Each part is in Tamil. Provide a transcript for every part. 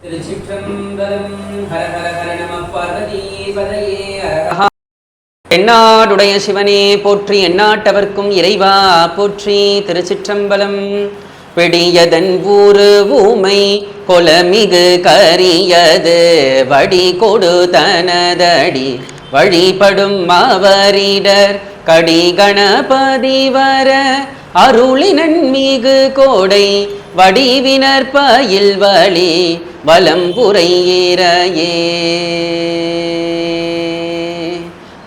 திருச்சிற்றம்பலம். ஹர ஹர ஹர நம பார்வதீபதையே. எந்நாடுடைய சிவனே போற்றி, எந்நாட்டவர்க்கும் இறைவா போற்றி. திருச்சிற்றம்பலம். பெடியதன் ஊரு ஊமை கொலமிகு கரியது வடி கொடு தனதடி வழிபடும் மாவரிடர் கடி கணபதி வர அருளினன் மிகு கோடை வடிவினர் பயில் வழி வலம்புரையீரையே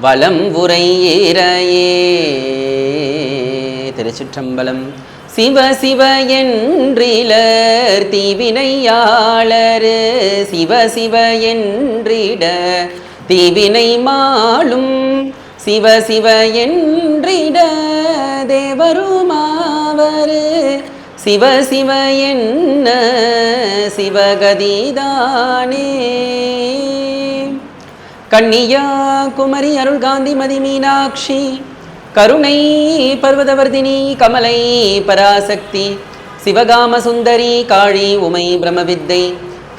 வலம்புரையீரையே. திருச்சிற்றம்பலம். சிவ சிவ என்றிலர் தீவினையாளர் சிவ சிவ என்றிட தீவினை மாளும் சிவ சிவ என்றிட தேவருமாவர் சிவ சிவ என்ன சிவகதிதானே. கன்னியாகுமரி அருள் காந்திமதி மீனாட்சி கருணை பர்வதவர்தினி கமலை பராசக்தி சிவகாம சுந்தரி காழி உமை பிரமவித்தை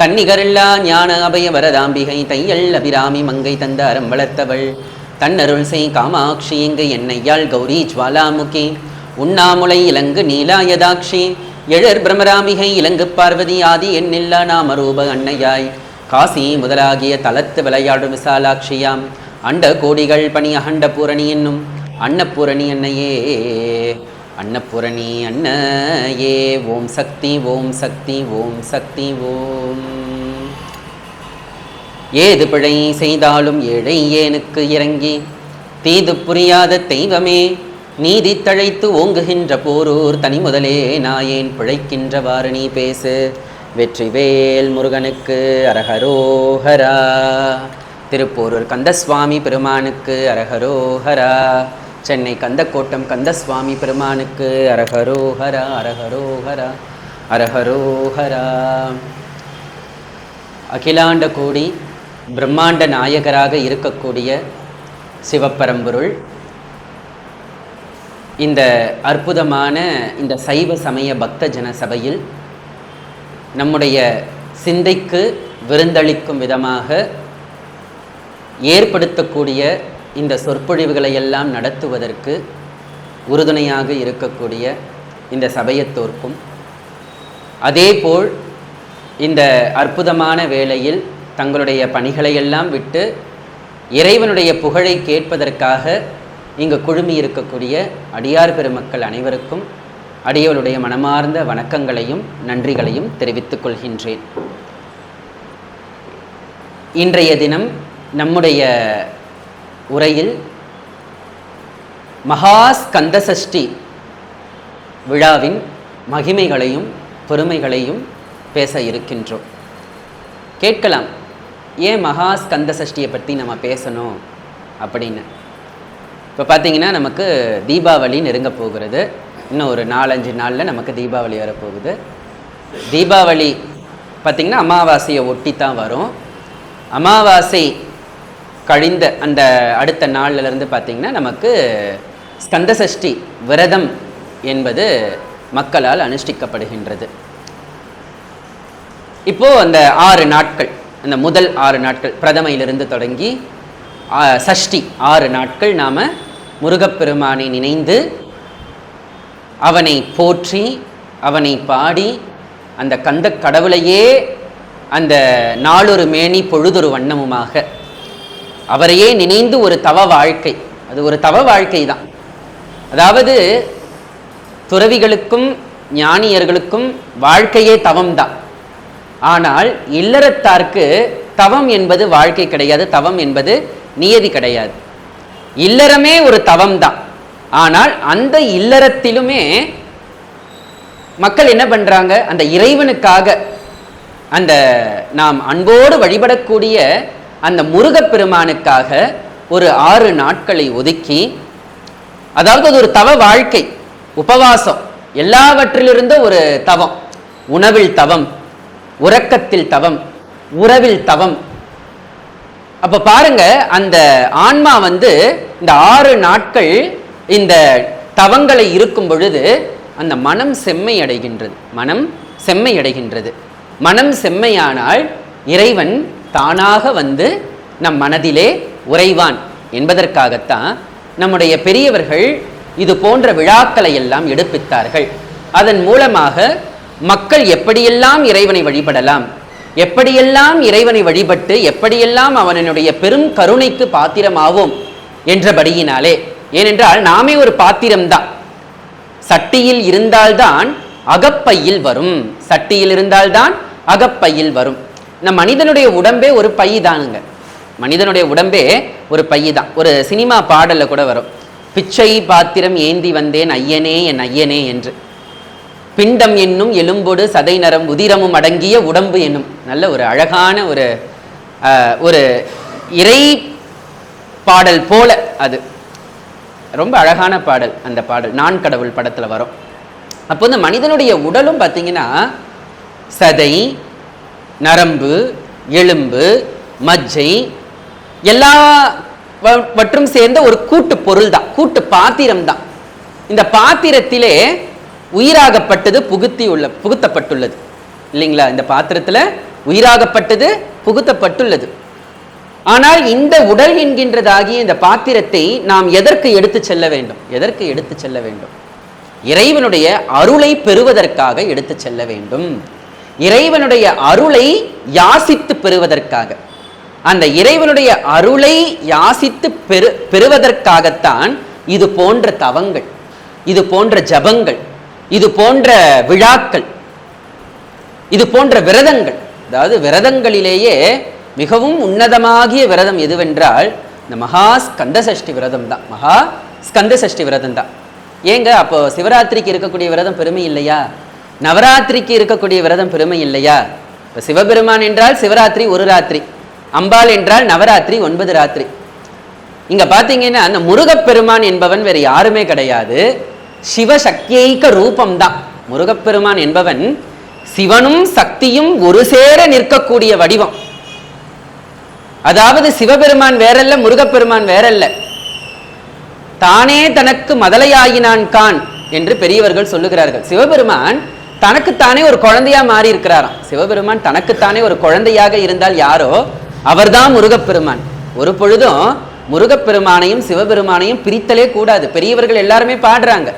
தன்னிகரில்லா ஞான அபய வரதாம்பிகை தையல் அபிராமி மங்கை தந்த அறம் வளர்த்தவள் தன்னருள் செய் காமாட்சி எங்கு என்னையாள் கௌரி ஜுவாலாமுகி உண்ணாமுலை இலங்கு நீலாயதாட்சி எழர் பிரமராம்பிகை இலங்கு பார்வதி ஆதி எண்ணில்லா நாமரூப அன்னையாய் காசி முதலாகிய தலத்து விளையாடும் விசாலாட்சியாம் அண்ட கோடிகள் பணி அகண்ட பூரணி என்னும் அன்னபூரணி அன்னையே அன்னபூரணி அன்னையே. ஓம் சக்தி ஓம் சக்தி ஓம் சக்தி ஓம். ஏது பிழை செய்தாலும் ஏழை ஏனுக்கு இறங்கி தீது புரியாத தெய்வமே நீதி தழைத்து ஓங்குகின்ற போரூர் தனி முதலே நாயேன் பிழைக்கின்றவாறு நீ பேசு. வெற்றிவேல் முருகனுக்கு அரஹரோஹரா. திருப்போரூர் கந்தசுவாமி பெருமானுக்கு அரஹரோஹரா. சென்னை கந்தக்கோட்டம் கந்தசுவாமி பெருமானுக்கு அரஹரோஹரா அரஹரோஹரா அரஹரோஹரா. அகிலாண்ட கோடி பிரம்மாண்ட நாயகராக இருக்கக்கூடிய சிவப்பரம்பொருள் இந்த அற்புதமான இந்த சைவ சமய பக்த ஜன சபையில் நம்முடைய சிந்தைக்கு விருந்தளிக்கும் விதமாக ஏற்படுத்தக்கூடிய இந்த சொற்பொழிவுகளை எல்லாம் நடத்துவதற்கு உறுதுணையாக இருக்கக்கூடிய இந்த சபையத்தோர்க்கும் அதேபோல் இந்த அற்புதமான வேளையில் தங்களுடைய பணிகளையெல்லாம் விட்டு இறைவனுடைய புகழை கேட்பதற்காக இங்கு குழுமி இருக்கக்கூடிய அடியார் பெருமக்கள் அனைவருக்கும் அடியவளுடைய மனமார்ந்த வணக்கங்களையும் நன்றிகளையும் தெரிவித்துக் கொள்கின்றேன். இன்றைய தினம் நம்முடைய உரையில் மகாஸ்கந்த சஷ்டி விழாவின் மகிமைகளையும் பெருமைகளையும் பேச இருக்கின்றோம். கேட்கலாம், ஏன் மகாஸ்கந்த சஷ்டியை பற்றி நம்ம பேசணும் அப்படின்னு. இப்போ பார்த்தீங்கன்னா நமக்கு தீபாவளி நெருங்க போகிறது. இன்னும் ஒரு 4-5 நாளில் நமக்கு தீபாவளி வரப்போகுது. தீபாவளி பார்த்திங்கன்னா அமாவாசையை ஒட்டி தான் வரும். அமாவாசை கழிந்த அந்த அடுத்த நாள்லேருந்து பார்த்திங்கன்னா நமக்கு ஸ்கந்த சஷ்டி விரதம் என்பது மக்களால் அனுஷ்டிக்கப்படுகின்றது. இப்போது அந்த 6 நாட்கள், அந்த முதல் 6 நாட்கள் பிரதமையிலிருந்து தொடங்கி சஷ்டி 6 நாட்கள் நாம் முருகப்பெருமானை நினைந்து அவனை போற்றி அவனை பாடி அந்த கந்த கடவுளையே அந்த நாளொரு மேனி பொழுதொரு வண்ணமுமாக அவரையே நினைந்து ஒரு தவ வாழ்க்கை, அது ஒரு தவ வாழ்க்கை தான். அதாவது துறவிகளுக்கும் ஞானியர்களுக்கும் வாழ்க்கையே தவம்தான். ஆனால் இல்லறத்தார்க்கு தவம் என்பது வாழ்க்கை கிடையாது, தவம் என்பது நியதி கிடையாது. இல்லறமே ஒரு தவம் தான். ஆனால் அந்த இல்லறத்திலுமே மக்கள் என்ன பண்றாங்க, அந்த இறைவனுக்காக அந்த நாம் அன்போடு வழிபடக்கூடிய அந்த முருகப்பெருமானுக்காக ஒரு 6 நாட்களை ஒதுக்கி, அதாவது அது ஒரு தவ வாழ்க்கை, உபவாசம், எல்லாவற்றிலிருந்த ஒரு தவம். உணவில் தவம், உறக்கத்தில் தவம், உறவில் தவம். அப்ப பாருங்க, அந்த ஆன்மா இந்த 6 நாட்கள் இந்த தவங்களை இருக்கும் பொழுது அந்த மனம் செம்மை அடைகின்றது. மனம் செம்மை அடைகின்றது. மனம் செம்மையானால் இறைவன் தானாக வந்து நம் மனதிலே உறைவான் என்பதற்காகத்தான் நம்முடைய பெரியவர்கள் இது போன்ற விழாக்களை எல்லாம் எடுப்பித்தார்கள். அதன் மூலமாக மக்கள் எப்படியெல்லாம் இறைவனை வழிபடலாம், எப்படியெல்லாம் இறைவனை வழிபட்டு எப்படியெல்லாம் அவனுடைய பெரும் கருணைக்கு பாத்திரமாவோம் என்றபடியினாலே. ஏனென்றால் நாமே ஒரு பாத்திரம்தான். சட்டியில் இருந்தால்தான் அகப்பையில் வரும், சட்டியில் இருந்தால்தான் அகப்பையில் வரும். நம் மனிதனுடைய உடம்பே ஒரு பை தானுங்க. மனிதனுடைய உடம்பே ஒரு பை தான். ஒரு சினிமா பாடல்ல கூட வரும், பிச்சை பாத்திரம் ஏந்தி வந்தேன் ஐயனே என் ஐயனே என்று. பிண்டம் என்னும் எலும்போடு சதை நரம் உதிரமும் அடங்கிய உடம்பு என்னும். நல்ல ஒரு அழகான ஒரு இறை பாடல் போல, அது ரொம்ப அழகான பாடல். அந்த பாடல் நான் கடவுள் படத்துல வரும். அப்போ இந்த மனிதனுடைய உடலும் பார்த்தீங்கன்னா சதை, நரம்பு, எலும்பு, மஜ்ஜை எல்லாவற்றும் சேர்ந்த ஒரு கூட்டு பொருள் தான், கூட்டு பாத்திரம் தான். இந்த பாத்திரத்திலே உயிராகப்பட்டது புகுத்தப்பட்டுள்ளது இல்லைங்களா? இந்த பாத்திரத்தில் உயிராகப்பட்டது புகுத்தப்பட்டுள்ளது. ஆனால் இந்த உடல் என்கின்றதாகிய இந்த பாத்திரத்தை நாம் எதற்கு எடுத்து செல்ல வேண்டும்? எதற்கு எடுத்து செல்ல வேண்டும்? இறைவனுடைய அருளை பெறுவதற்காக எடுத்து செல்ல வேண்டும். இறைவனுடைய அருளை யாசித்து பெறுவதற்காக. அந்த இறைவனுடைய அருளை யாசித்து பெறுவதற்காகத்தான் இது போன்ற தவங்கள், இது போன்ற ஜபங்கள், இது போன்ற விழாக்கள், இது போன்ற விரதங்கள். அதாவது விரதங்களிலேயே மிகவும் உன்னதமாகிய விரதம் எதுவென்றால் இந்த மகா ஸ்கந்த சஷ்டி விரதம் தான். மகா ஸ்கந்த சஷ்டி விரதம் தான். ஏங்க அப்போ சிவராத்திரிக்கு இருக்கக்கூடிய விரதம் பெருமை இல்லையா? நவராத்திரிக்கு இருக்கக்கூடிய விரதம் பெருமை இல்லையா? இப்போ சிவபெருமான் என்றால் சிவராத்திரி ஒரு ராத்திரி, அம்பாள் என்றால் நவராத்திரி 9 ராத்திரி. இங்க பாத்தீங்கன்னா அந்த முருகப்பெருமான் என்பவன் வேற யாருமே கிடையாது, சிவசக்தியைக்க ரூபம்தான். முருகப்பெருமான் என்பவன் சிவனும் சக்தியும் ஒரு சேர நிற்கக்கூடிய வடிவம். அதாவது சிவபெருமான் வேறல்ல, முருகப்பெருமான் வேறல்ல, தானே தனக்கு மதலையாகினான் கான் என்று பெரியவர்கள் சொல்லுகிறார்கள். சிவபெருமான் தனக்குத்தானே ஒரு குழந்தையா மாறி இருக்கிறாராம். சிவபெருமான் தனக்குத்தானே ஒரு குழந்தையாக இருந்தால் யாரோ அவர்தான் முருகப்பெருமான். ஒரு பொழுதும் முருகப்பெருமானையும் சிவபெருமானையும் பிரித்தலே கூடாது. பெரியவர்கள் எல்லாருமே பாடுறாங்க.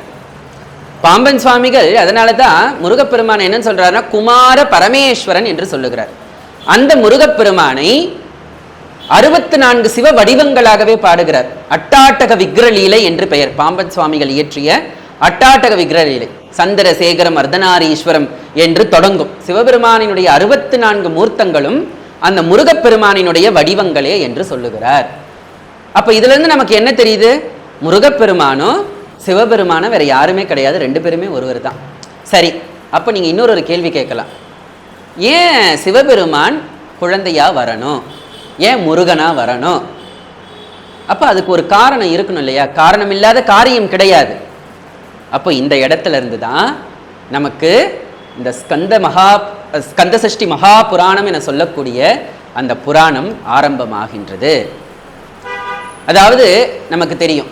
பாம்பன் சுவாமிகள் அதனால தான் முருகப்பெருமானை என்ன சொல்றாருன்னா குமார பரமேஸ்வரன் என்று சொல்லுகிறார். அந்த முருகப்பெருமானை 64 சிவ வடிவங்களாகவே பாடுகிறார். அட்டாட்டக விக்கிரலீலை என்று பெயர். பாம்பன் சுவாமிகள் இயற்றிய அட்டாட்டக விக்கிரலீலை சந்திரசேகரம் அர்த்தநாரீஸ்வரம் என்று தொடங்கும். சிவபெருமானினுடைய 64 மூர்த்தங்களும் அந்த முருகப்பெருமானினுடைய வடிவங்களே என்று சொல்லுகிறார். அப்ப இதுல இருந்து நமக்கு என்ன தெரியுது? முருகப்பெருமானும் சிவபெருமானும் வேற யாருமே கிடையாது, 2 பேருமே ஒருவர் தான். சரி, அப்ப நீங்க இன்னொரு கேள்வி கேட்கலாம், ஏன் சிவபெருமான் குழந்தையா வரணும், ஏன் முருகனா வரணும்? அப்ப அதுக்கு ஒரு காரணம் இருக்கணும் இல்லையா? காரணம் இல்லாத காரியம் கிடையாது. அப்போ இந்த இடத்துல இருந்து தான் நமக்கு இந்த ஸ்கந்த சஷ்டி மகா புராணம் என சொல்லக்கூடிய அந்த புராணம் ஆரம்பமாகின்றது. அதாவது நமக்கு தெரியும்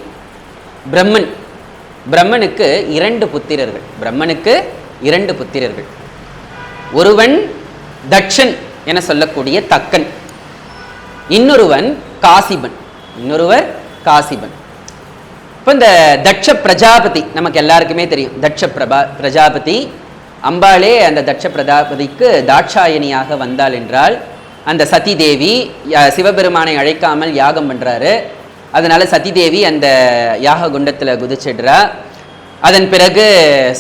பிரம்மனுக்கு 2 புத்திரர்கள். பிரம்மனுக்கு 2 புத்திரர்கள். ஒருவன் தட்சன் என சொல்லக்கூடிய தக்கன், இன்னொருவர் காசிபன். இப்போ இந்த தட்ச பிரஜாபதி நமக்கு எல்லாருக்குமே தெரியும். தட்ச பிரஜாபதி அம்பாளே அந்த தட்ச பிரஜாபதிக்கு தாட்சாயணியாக வந்தாள் என்றால், அந்த சதி தேவி சிவபெருமானை அழைக்காமல் யாகம் பண்றாரு. அதனால சதி தேவி அந்த யாக குண்டத்தில் குதிச்சிடுறா. அதன் பிறகு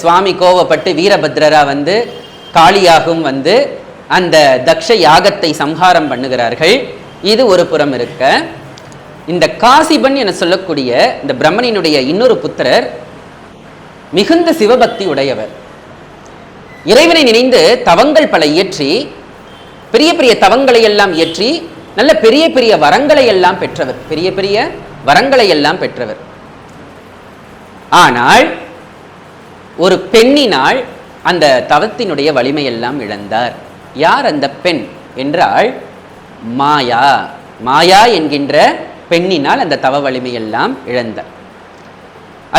சுவாமி கோவப்பட்டு வீரபத்ரரா வந்து காளியாகவும் வந்து அந்த தக்ஷ யாகத்தை சம்ஹாரம் பண்ணுகிறார்கள். இது ஒரு புறம் இருக்க, இந்த காசிபன் என சொல்லக்கூடிய இந்த பிரம்மனினுடைய இன்னொரு புத்திரர் மிகுந்த சிவபக்தி உடையவர். இறைவனை நினைந்து தவங்கள் பல இயற்றி, பெரிய பெரிய தவங்களை எல்லாம் இயற்றி நல்ல பெரிய பெரிய வரங்களை எல்லாம் பெற்றவர். பெரிய பெரிய வரங்களை எல்லாம் பெற்றவர். ஆனால் ஒரு பெண்ணினால் அந்த தவத்தினுடைய வலிமையெல்லாம் இழந்தார். யார் அந்த பெண் என்றால் மாயா என்கின்ற பெண்ணினால் அந்த தவ வலிமையெல்லாம் இழந்தார்.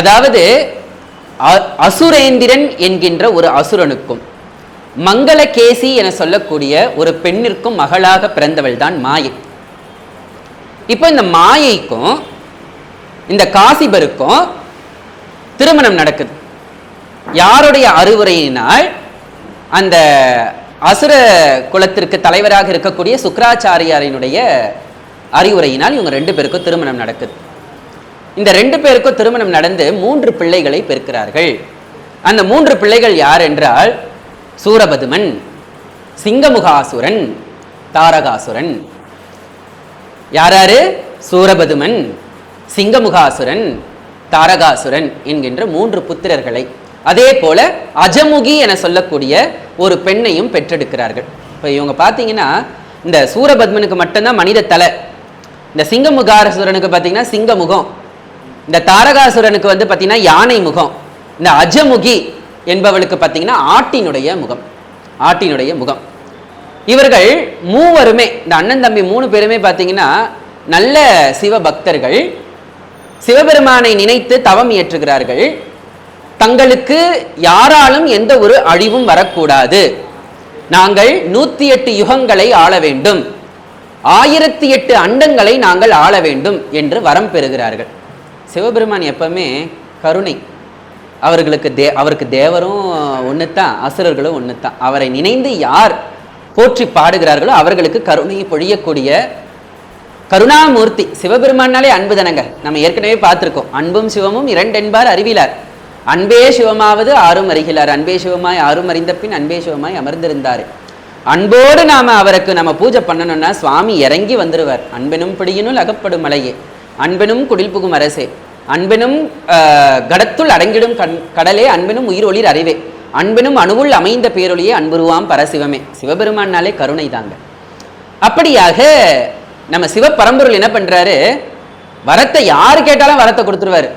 அதாவது அசுரேந்திரன் என்கின்ற ஒரு அசுரனுக்கும் மங்களகேசி என சொல்லக்கூடிய ஒரு பெண்ணிற்கும் மகளாக பிறந்தவள் தான் மாயை. இப்போ இந்த மாயைக்கும் இந்த காசிபருக்கும் திருமணம் நடக்குது. யாருடைய அறிவுரையினால்? அந்த அசுர குலத்திற்கு தலைவராக இருக்கக்கூடிய சுக்ராச்சாரியாரினுடைய அறிவுரையினால் இவங்க 2 பேருக்கும் திருமணம் நடக்குது. இந்த 2 பேருக்கும் திருமணம் நடந்து 3 பிள்ளைகளை பெறுகிறார்கள். அந்த 3 பிள்ளைகள் யார் என்றால் சூரபதுமன், சிங்கமுகாசுரன், தாரகாசுரன். யாராரு? சூரபதுமன், சிங்கமுகாசுரன், தாரகாசுரன் என்கின்ற 3 புத்திரர்களை, அதே போல அஜமுகி என சொல்லக்கூடிய ஒரு பெண்ணையும் பெற்றெடுக்கிறார்கள். இப்போ இவங்க பார்த்தீங்கன்னா இந்த சூரபத்மனுக்கு மட்டும்தான் மனித தலை, இந்த சிங்கமுகாசுரனுக்கு பார்த்தீங்கன்னா சிங்க முகம், இந்த தாரகாசுரனுக்கு வந்து பார்த்தீங்கன்னா யானை முகம், இந்த அஜமுகி என்பவளுக்கு பார்த்தீங்கன்னா ஆட்டினுடைய முகம், ஆட்டினுடைய முகம். இவர்கள் மூவருமே, இந்த அண்ணன் தம்பி 3 பேருமே பார்த்தீங்கன்னா நல்ல சிவபக்தர்கள், சிவபெருமானை நினைத்து தவம் இயற்றுகிறார்கள். தங்களுக்கு யாராலும் எந்த ஒரு அழிவும் வரக்கூடாது, நாங்கள் 108 யுகங்களை ஆள வேண்டும், 1008 அண்டங்களை நாங்கள் ஆள வேண்டும் என்று வரம் பெறுகிறார்கள். சிவபெருமான் எப்பவுமே கருணை, அவருக்கு தேவரும் ஒன்றுத்தான், அசுரர்களும் ஒன்றுத்தான். அவரை நினைந்து யார் போற்றி பாடுகிறார்களோ அவர்களுக்கு கருணையை பொழியக்கூடிய கருணாமூர்த்தி. சிவபெருமானாலே அன்பு தானங்க, நம்ம ஏற்கனவே பார்த்துருக்கோம். அன்பும் சிவமும் 2 என்பார் அறிவிலார், அன்பே சிவமாவது ஆறும் அறிகிறார், அன்பே சிவமாய் ஆறும் அறிந்த பின் அன்பே சிவமாய் அமர்ந்திருந்தார். அன்போடு நாம அவருக்கு நம்ம பூஜை பண்ணணும்னா சுவாமி இறங்கி வந்துடுவார். அன்பெனும் பிடியினுள் அகப்படும் மலையே, அன்பெனும் குடில் புகும் அரசே, அன்பெனும் கடத்துள் அடங்கிடும் கடலே, அன்பெனும் உயிர் ஒளிர் அறிவே, அன்பெனும் அணுவுள் அமைந்த பேரொழியே, அன்புருவாம் பரசிவமே. சிவபெருமானாலே கருணை தாங்க. அப்படியாக நம்ம சிவபரம்பொருள் என்ன பண்றாரு, வரத்தை யாரு கேட்டாலும் வரத்தை கொடுத்துருவாரு.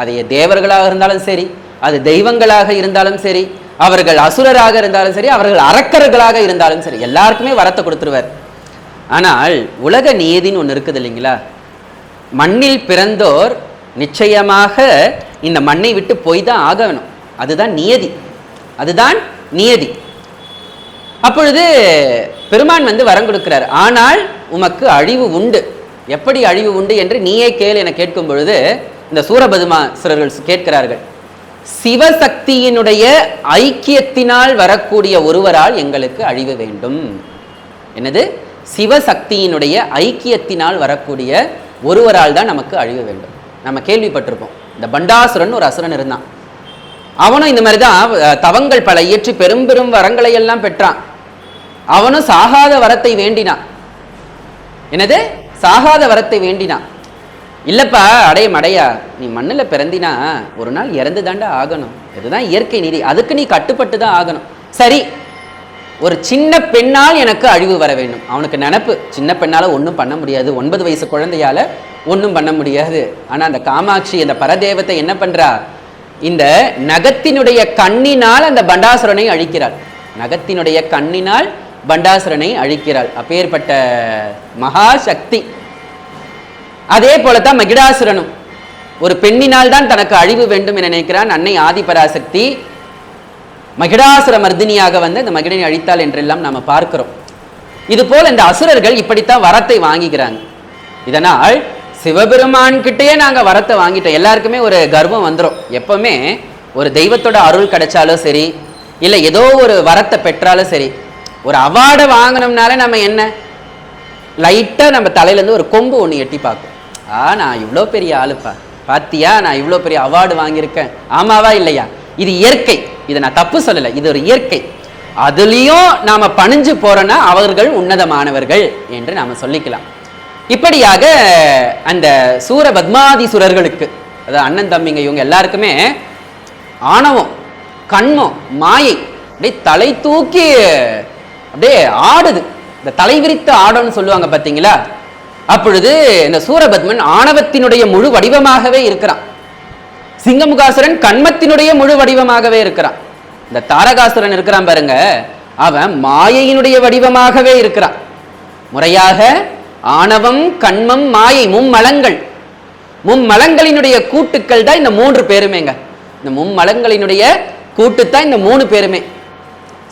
அது தேவர்களாக இருந்தாலும் சரி, அது தெய்வங்களாக இருந்தாலும் சரி, அவர்கள் அசுரராக இருந்தாலும் சரி, அவர்கள் அரக்கர்களாக இருந்தாலும் சரி, எல்லாருக்குமே வரத்தை கொடுத்துருவார். ஆனால் உலக நியதின்னு ஒன்று இருக்குது இல்லைங்களா? மண்ணில் பிறந்தோர் நிச்சயமாக இந்த மண்ணை விட்டு போய் தான் ஆகணும். அதுதான் நியதி, அதுதான் நியதி. அப்பொழுது பெருமான் வந்து வரம் கொடுக்கிறார். ஆனால் உமக்கு அழிவு உண்டு. எப்படி அழிவு உண்டு என்று நீயே கேள் என கேட்கும் பொழுது இந்த சூரபதுமாசுரர்கள் கேட்கிறார்கள், சிவசக்தியினுடைய ஐக்கியத்தினால் வரக்கூடிய ஒருவரால் எங்களுக்கு அழிவு வேண்டும். என்னது? சிவசக்தியினுடைய ஐக்கியத்தினால் வரக்கூடிய ஒருவரால் தான் நமக்கு அழிவு வேண்டும். நம்ம கேள்விப்பட்டிருப்போம், இந்த பண்டாசுரன் ஒரு அசுரன் இருந்தான். அவனும் இந்த மாதிரி தான் தவங்கள் பல இயற்றி பெரும் பெரும் வரங்களை எல்லாம் பெற்றான். அவனும் சாகாத வரத்தை வேண்டினான். என்னது? சாகாத வரத்தை வேண்டினான். இல்லப்பா அடையா, நீ மண்ணில் பிறந்தினா ஒரு நாள் இறந்து தாண்டா ஆகணும், இதுதான் இயற்கை நீதி, அதுக்கு நீ கட்டுப்பட்டு தான் ஆகணும். சரி, ஒரு சின்ன பெண்ணால் எனக்கு அழிவு வர வேண்டும். அவனுக்கு நினப்பு, சின்ன பெண்ணால் ஒன்றும் பண்ண முடியாது, 9 வயசு குழந்தையால் ஒன்றும் பண்ண முடியாது. ஆனால் அந்த காமாட்சி, அந்த பரதேவத்தை என்ன பண்ணுறா, இந்த நகத்தினுடைய கண்ணினால் அந்த பண்டாசுரனை அழிக்கிறாள். நகத்தினுடைய கண்ணினால் பண்டாசுரனை அழிக்கிறாள். அப்பேற்பட்ட மகாசக்தி. அதே போலத்தான் மகிடாசுரனும் ஒரு பெண்ணினால் தான் தனக்கு அழிவு வேண்டும் என நினைக்கிறான். அன்னை ஆதிபராசக்தி மகிடாசுர மர்தினியாக வந்து இந்த மகிடனை அழித்தாள் என்றெல்லாம் நாம பார்க்கிறோம். இது போல் இந்த அசுரர்கள் இப்படித்தான் வரத்தை வாங்கிக்கிறாங்க. இதனால் சிவபெருமான் கிட்டேயே நாங்க வரத்தை வாங்கிட்டோம். எல்லாருக்குமே ஒரு கர்வம் வந்துடும். எப்பவுமே ஒரு தெய்வத்தோட அருள் கிடைச்சாலும் சரி, இல்லை ஏதோ ஒரு வரத்தை பெற்றாலும் சரி, ஒரு அவார்டை வாங்கினோம்னால நம்ம என்ன லைட்டாக நம்ம தலையிலேருந்து ஒரு கொம்பு ஒன்று எட்டி பார்க்கும். நான் இவ்வளோ பெரிய ஆளுப்பா, பாத்தியா நான் இவ்வளோ பெரிய அவார்டு வாங்கியிருக்கேன், ஆமாவா இல்லையா? இது இயற்கை, இதை நான் தப்பு சொல்லலை, இது ஒரு இயற்கை. அதுலேயும் நாம் பணிஞ்சு போகிறோன்னா அவர்கள் உன்னதமானவர்கள் என்று நாம் சொல்லிக்கலாம். இப்படியாக அந்த சூரபத்மாதிசுரர்களுக்கு, அதாவது அண்ணன் தம்பிங்க இவங்க எல்லாருக்குமே ஆணவம், கண்மம், மாயை அப்படியே தலை தூக்கி அப்படியே ஆடுது. இந்த தலைவிரித்த ஆடம்னு சொல்லுவாங்க பார்த்தீங்களா? அப்பொழுது இந்த சூரபத்மன் ஆணவத்தினுடைய முழு வடிவமாகவே இருக்கிறான். சிங்கமுகாசுரன் கண்மத்தினுடைய முழு வடிவமாகவே இருக்கிறான். இந்த தாரகாசுரன் இருக்கிறான் பாருங்க, அவன் மாயையினுடைய வடிவமாகவே இருக்கிறான். முறையாக ஆணவம், கண்மம், மாயை, மும்மலங்கள், மும்மலங்களினுடைய கூட்டுக்கள் தான் இந்த 3 பேருமேங்க. இந்த மும்மலங்களினுடைய கூட்டுத்தான் இந்த 3 பேருமே.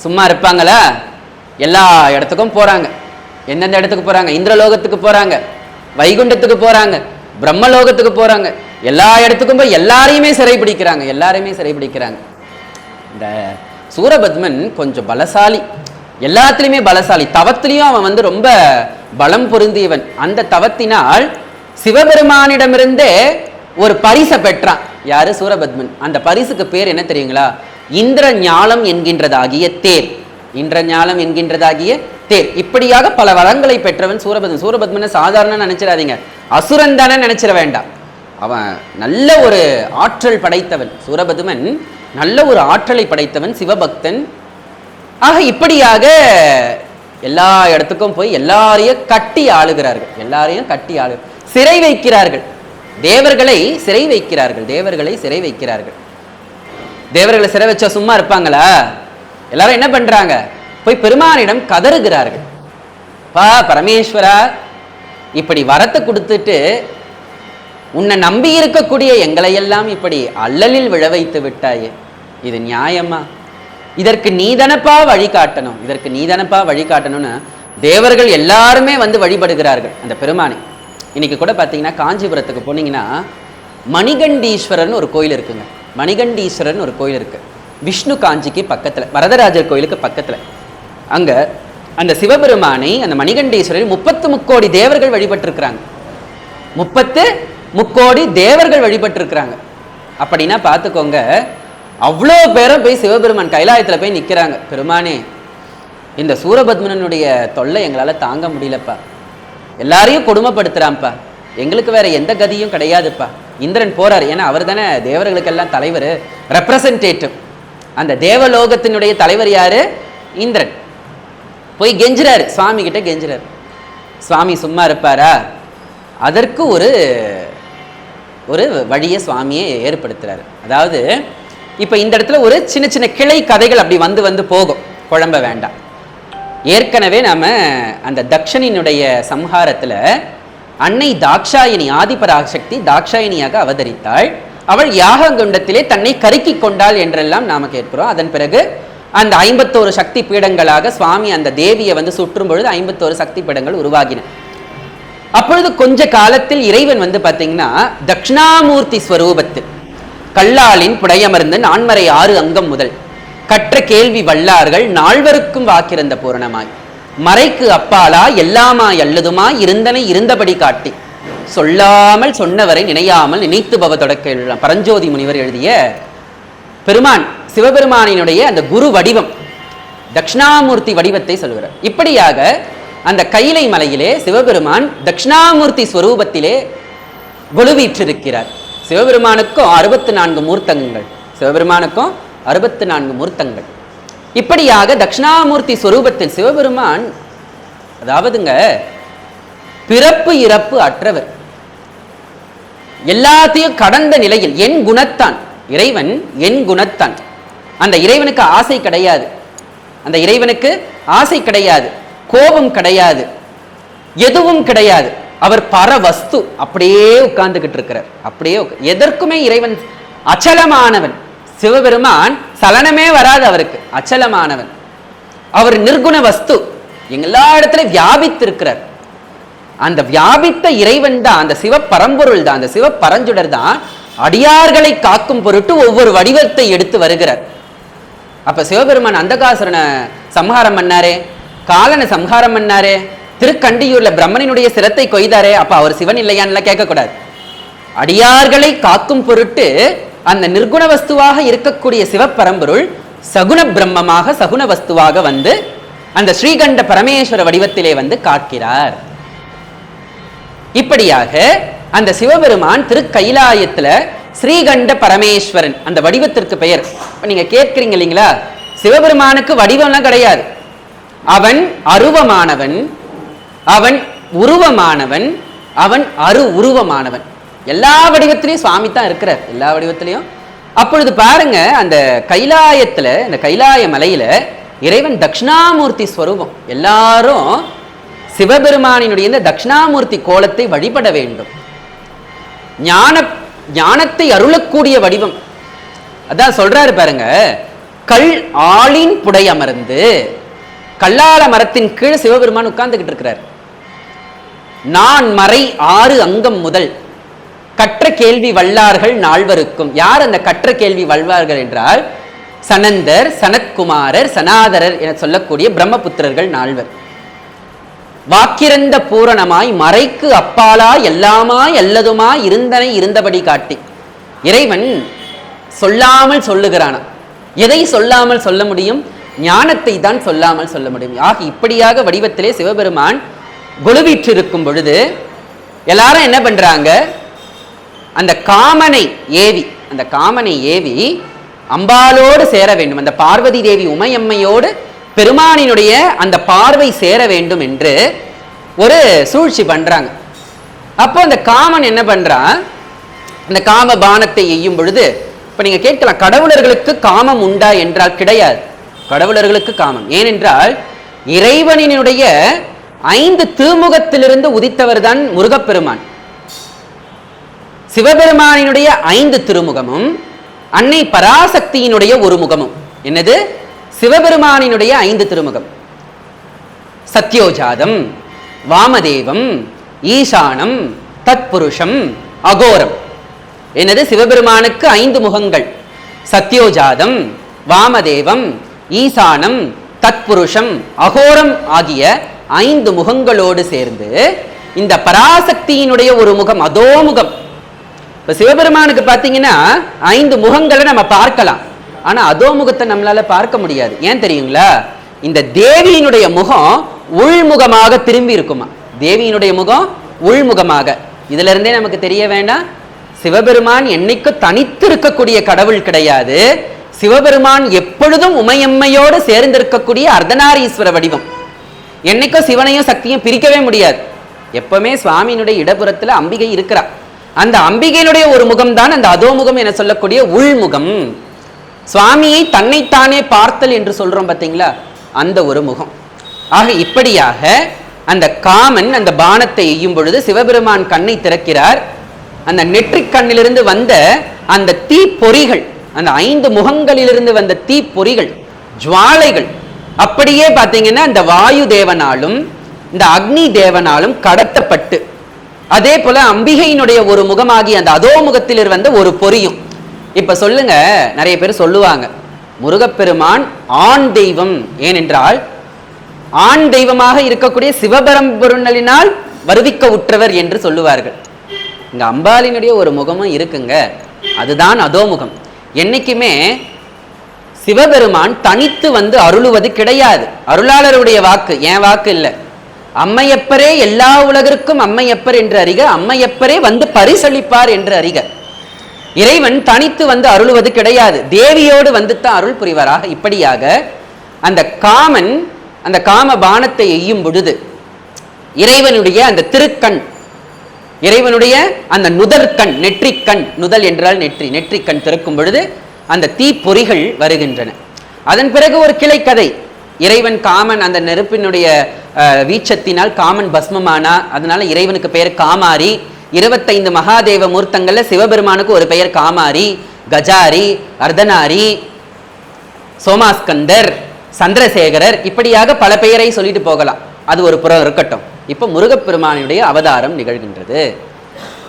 சும்மா இருப்பாங்களா? எல்லா இடத்துக்கும் போறாங்க. எந்தெந்த இடத்துக்கு போறாங்க? இந்திரலோகத்துக்கு போறாங்க, வைகுண்டத்துக்கு போறாங்க, பிரம்மலோகத்துக்கு போறாங்க. எல்லா இடத்துக்கும் போய் எல்லாரையுமே சிறைபிடிக்கிறாங்க. இந்த சூரபத்மன் கொஞ்சம் பலசாலி, எல்லாத்திலுமே பலசாலி. தவத்திலையும் அவன் ரொம்ப பலம் பொருந்தியவன். அந்த தவத்தினால் சிவபெருமானிடமிருந்தே ஒரு பரிசை பெற்றான். யாரு? சூரபத்மன். அந்த பரிசுக்கு பேர் என்ன தெரியுங்களா? இந்திர ஞாலம் என்கின்றதாகிய தேர். இந்திரஞாலம் என்கின்றதாகிய தேர். இப்படியாக பல வரங்களை பெற்றவன் சூரபத்மன். சூரபத்மனை சாதாரண நினைச்சிடாதீங்க, அசுரன் தானே நினைச்சிட வேண்டாம். அவன் நல்ல ஒரு ஆற்றல் படைத்தவன். சூரபத்மன் நல்ல ஒரு ஆற்றலை படைத்தவன், சிவபக்தன். ஆக இப்படியாக எல்லா இடத்துக்கும் போய் எல்லாரையும் கட்டி ஆளுகிறார்கள். சிறை வைக்கிறார்கள். தேவர்களை சிறை வைக்கிறார்கள். தேவர்களை சிறை வச்சா சும்மா இருப்பாங்களா? எல்லாரும் என்ன பண்றாங்க? போய் பெருமானிடம் கதறுகிறார்கள். பரமேஸ்வரா, இப்படி வரத்தை கொடுத்துட்டு உன்னை நம்பி இருக்கக்கூடிய எங்களை எல்லாம் இப்படி அல்லலில் விழ வைத்து விட்டாயே, இது நியாயமா? இதற்கு நீதனப்பா வழிகாட்டணும்னு தேவர்கள் எல்லாருமே வழிபடுகிறார்கள் அந்த பெருமானை. இன்னைக்கு கூட பார்த்தீங்கன்னா காஞ்சிபுரத்துக்கு போனீங்கன்னா மணிகண்டீஸ்வரர்னு ஒரு கோயில் இருக்குங்க. மணிகண்டீஸ்வரர்னு ஒரு கோயில் இருக்கு, விஷ்ணு காஞ்சிக்கு பக்கத்தில், வரதராஜர் கோயிலுக்கு பக்கத்தில். அங்க அந்த சிவபெருமானை, அந்த மணிகண்டீஸ்வரர் 33 தேவர்கள் வழிபட்டிருக்கிறாங்க. 33 தேவர்கள் வழிபட்டிருக்கிறாங்க. அப்படின்னா பார்த்துக்கோங்க, அவ்வளோ பேரும் போய் சிவபெருமான் கைலாயத்தில் போய் நிற்கிறாங்க. பெருமானே, இந்த சூரபத்மனுடைய தொல்லை எங்களால் தாங்க முடியலப்பா, எல்லாரையும் கொடுமைப்படுத்துறான்ப்பா, எங்களுக்கு வேற எந்த கதியும் கிடையாதுப்பா. இந்திரன் போறார், ஏன்னா அவர் தானே தேவர்களுக்கெல்லாம் தலைவர், ரெப்ரசன்டேட்டிவ். அந்த தேவலோகத்தினுடைய தலைவர் யாரு? இந்திரன். போய் கெஞ்சுறாரு, சுவாமி கிட்ட கெஞ்சுறாரு. சுவாமி சும்மா இருப்பாரா? அதற்கு ஒரு வழியை சுவாமியை ஏற்படுத்துறாரு. அதாவது இப்போ இந்த இடத்துல ஒரு சின்ன சின்ன கிளை கதைகள் அப்படி வந்து போகும், குழம்ப வேண்டாம். ஏற்கனவே நாம அந்த தக்ஷனினுடைய சம்ஹாரத்தில் அன்னை தாக்ஷாயினி, ஆதிபராசக்தி தாக்ஷாயினியாக அவதரித்தாள். அவள் யாககுண்டத்திலே தன்னை கருக்கி கொண்டாள் என்றெல்லாம் நாம கேட்கிறோம். அதன் பிறகு அந்த 51 சக்தி பீடங்களாக சுவாமி அந்த தேவியை சுற்றும் பொழுது 51 சக்தி பீடங்கள் உருவாகின. அப்பொழுது கொஞ்ச காலத்தில் இறைவன் பார்த்தீங்கன்னா தட்சிணாமூர்த்தி ஸ்வரூபத்தில் கல்லாலின் புடையமர்ந்து 406 அங்கம் முதல் கற்ற கேள்வி வல்லார்கள் நால்வருக்கும் வாக்கிறந்த பூரணமாய் மறைக்கு அப்பாலா எல்லாமாய் அல்லதுமாய் இருந்தனை இருந்தபடி காட்டி சொல்லாமல் சொன்னவரை நினையாமல் நினைத்து பவ தொடக்க பரஞ்சோதி முனிவர் எழுதிய பெருமான் சிவபெருமானினுடைய அந்த குரு வடிவம், தட்சிணாமூர்த்தி வடிவத்தை சொல்கிறார். இப்படியாக அந்த கைலை மலையிலே சிவபெருமான் தட்சிணாமூர்த்தி ஸ்வரூபத்திலே கொலுவீற்றிருக்கிறார். சிவபெருமானுக்கும் 64 மூர்த்தங்கள், சிவபெருமானுக்கும் 64 மூர்த்தங்கள். இப்படியாக தட்சிணாமூர்த்தி ஸ்வரூபத்தில் சிவபெருமான், அதாவதுங்க பிறப்பு இறப்பு அற்றவர், எல்லாத்தையும் கடந்த நிலையில் என் குணத்தான் இறைவன், என் குணத்தான். அந்த இறைவனுக்கு ஆசை கிடையாது, அந்த இறைவனுக்கு ஆசை கிடையாது, கோபம் கிடையாது, எதுவும் கிடையாது. அவர் பரவஸ்து, அப்படியே உட்கார்ந்துகிட்டு இருக்கிறார். அப்படியே எதற்குமே இறைவன் அச்சலமானவன். சிவபெருமான் சலனமே வராது அவருக்கு, அச்சலமானவன். அவர் நிர்குண வஸ்து, எல்லா இடத்துலையும் வியாபித்திருக்கிறார். அந்த வியாபித்த இறைவன் தான், அந்த சிவ பரம்பொருள் தான், அந்த சிவ பரஞ்சுடர் தான் அடியார்களை காக்கும் பொருட்டு ஒவ்வொரு வடிவத்தை எடுத்து வருகிறார். அப்ப சிவபெருமான் அந்தகாசுரனை சம்ஹாரம் பண்ணாரே, காலனை சம்ஹாரம் பண்ணாரே, திருக்கண்டியூர்ல பிரம்மனினுடைய சிரத்தை கொய்தாரே, அப்ப அவர் சிவன் இல்லையான்னு கேட்கக்கூடாது. அடியார்களை காக்கும் பொருட்டு அந்த நிர்குண வஸ்துவாக இருக்கக்கூடிய சிவப்பரம்பொருள் சகுண பிரம்மமாக சகுண வஸ்துவாக அந்த ஸ்ரீகண்ட பரமேஸ்வர வடிவத்திலே காக்கிறார். இப்படியாக அந்த சிவபெருமான் திருக்கைலாயத்துல ஸ்ரீகண்ட பரமேஸ்வரன் அந்த வடிவத்திற்கு பெயர். நீங்க கேட்கிறீங்க இல்லைங்களா, சிவபெருமானுக்கு வடிவம்லாம் கிடையாது. அவன் அருவமானவன், அவன் உருவமானவன், அவன் உருவமானவன். எல்லா வடிவத்திலையும் சுவாமி தான் இருக்கிறார், எல்லா வடிவத்திலையும். அப்பொழுது பாருங்க, அந்த கைலாயத்துல, அந்த கைலாய மலையில இறைவன் தட்சிணாமூர்த்தி ஸ்வரூபம். எல்லாரும் சிவபெருமானினுடைய இந்த தட்சிணாமூர்த்தி கோலத்தை வழிபட வேண்டும். ஞானத்தை அருளக்கூடிய வடிவம். அதான் சொல்றாரு பாருங்க, கல் ஆளின் புடை அமர்ந்து, கல்லால மரத்தின் கீழ் சிவபெருமான் உட்கார்ந்துகிட்டு இருக்கிறார். நான் மறை 6 அங்கம் முதல் கற்ற கேள்வி வல்லார்கள் நால்வருக்கும். யார் அந்த கற்ற கேள்வி வல்லார்கள் என்றால் சனந்தர், சனத்குமாரர், சனாதரர் என சொல்லக்கூடிய பிரம்மபுத்திரர்கள் 4. வாக்கிறந்த பூரணமாய் மறைக்கு அப்பாலாய் எல்லாமாய் அல்லதுமாய் இருந்தனை இருந்தபடி காட்டி. இறைவன் சொல்லாமல் சொல்லுகிறானா? எதை சொல்லாமல் சொல்ல முடியும்? ஞானத்தை தான் சொல்லாமல் சொல்ல முடியும். ஆக இப்படியாக வடிவத்திலே சிவபெருமான் கொலுவீற்றிருக்கும் பொழுது எல்லாரும் என்ன பண்றாங்க? அந்த காமனை ஏவி அம்பாலோடு சேர வேண்டும். அந்த பார்வதி தேவி உமையம்மையோடு பெருமானினுடைய அந்த பார்வை சேர வேண்டும் என்று ஒரு சூழ்ச்சி பண்றாங்க. அப்போ அந்த காமன் என்ன பண்றான்? அந்த காம பானத்தை எய்யும் பொழுது, இப்ப நீங்க கேட்கலாம், கடவுளர்களுக்கு காமம் உண்டா என்றால் கிடையாது. கடவுளர்களுக்கு காமம், ஏனென்றால் இறைவனினுடைய 5 திருமுகத்திலிருந்து உதித்தவர் தான் முருகப்பெருமான். சிவபெருமானினுடைய 5 திருமுகமும் அன்னை பராசக்தியினுடைய ஒரு முகமும். என்னது? சிவபெருமானினுடைய 5 திருமுகம். சத்யோஜாதம், வாமதேவம், ஈசானம், தத்புருஷம், அகோரம். என்னது? சிவபெருமானுக்கு 5 முகங்கள். சத்யோஜாதம், வாமதேவம், ஈசானம், தத்புருஷம், அகோரம் ஆகிய 5 முகங்களோடு சேர்ந்து இந்த பராசக்தியினுடைய ஒரு முகம், அதோ முகம். இப்ப சிவபெருமானுக்கு பார்த்தீங்கன்னா 5 முகங்களை நம்ம பார்க்கலாம், ஆனா அதோ முகத்தை நம்மளால பார்க்க முடியாது. ஏன் தெரியுங்களா? இந்த தேவியினுடைய முகம் உள்முகமாக திரும்பி இருக்குமா. தேவியினுடைய முகம் உள்முகமாக. இதுல இருந்தே நமக்கு தெரிய வேண்டாம், சிவபெருமான் என்னைக்கு தனித்து இருக்கக்கூடிய கடவுள் கிடையாது. சிவபெருமான் எப்பொழுதும் உமையம்மையோடு சேர்ந்திருக்கக்கூடிய அர்த்தநாரீஸ்வர வடிவம். என்னைக்கும் சிவனையும் சக்தியும் பிரிக்கவே முடியாது. எப்பவுமே சுவாமியினுடைய இடப்புறத்துல அம்பிகை இருக்கிறார். அந்த அம்பிகையினுடைய ஒரு முகம்தான் அந்த அதோமுகம் என சொல்லக்கூடிய உள்முகம். சுவாமியை தன்னைத்தானே பார்த்தல் என்று சொல்றோம் பார்த்தீங்களா, அந்த ஒரு முகம். ஆக இப்படியாக அந்த காமன் அந்த பானத்தை எய்யும் பொழுது சிவபெருமான் கண்ணை திறக்கிறார். அந்த நெற்றிக் கண்ணிலிருந்து வந்த அந்த தீ பொறிகள், அந்த 5 முகங்களிலிருந்து வந்த தீ பொறிகள், ஜுவாலைகள் அப்படியே பார்த்தீங்கன்னா இந்த வாயு தேவனாலும் இந்த அக்னி தேவனாலும் கடத்தப்பட்டு, அதே போல அம்பிகையினுடைய ஒரு முகமாகி அந்த அதோ முகத்தில் வந்த ஒரு பொறியும். இப்ப சொல்லுங்க, நிறைய பேர் சொல்லுவாங்க முருகப்பெருமான் ஆண் தெய்வம், ஏனென்றால் ஆண் தெய்வமாக இருக்கக்கூடிய சிவபரம்பொருளினால் வருவிக்க உற்றவர் என்று சொல்லுவார்கள். இங்க அம்பாளினுடைய ஒரு முகமும் இருக்குங்க, அதுதான் அதோ முகம். என்னைக்குமே சிவபெருமான் தனித்து வந்து அருளுவது கிடையாது. அருளாளருடைய வாக்கு, என் வாக்கு இல்லை. அம்மையப்பரே எல்லா உலகிற்கும் அம்மையப்பர் என்று அறிக, அம்மையப்பரே வந்து பரிசளிப்பார் என்று அறிக. இறைவன் தனித்து வந்து அருளுவது கிடையாது, தேவியோடு வந்து தான் அருள் புரிவாராக. இப்படியாக அந்த காமன் அந்த காம பானத்தை எய்யும் பொழுது இறைவனுடைய அந்த திருக்கண், இறைவனுடைய அந்த நுதற்கண், நெற்றிக்கண், நுதல் என்றால் நெற்றி, நெற்றிக்கண் திறக்கும் பொழுது அந்த தீப்பொறிகள் வருகின்றன. அதன் பிறகு ஒரு கிளை கதை. இறைவன் காமன் அந்த நெருப்பினுடைய வீச்சத்தினால் காமன் பஸ்மமானா, அதனால இறைவனுக்கு பெயர் காமாரி. 25 மகாதேவ மூர்த்தங்கள்ல சிவபெருமானுக்கு ஒரு பெயர் காமாரி, கஜாரி, அர்த்தநாரி, சோமாஸ்கந்தர், சந்திரசேகரர், இப்படியாக பல பெயரை சொல்லிட்டு போகலாம். அது ஒரு புறம் இருக்கட்டும். இப்ப முருகப்பெருமானுடைய அவதாரம் நிகழ்கின்றது.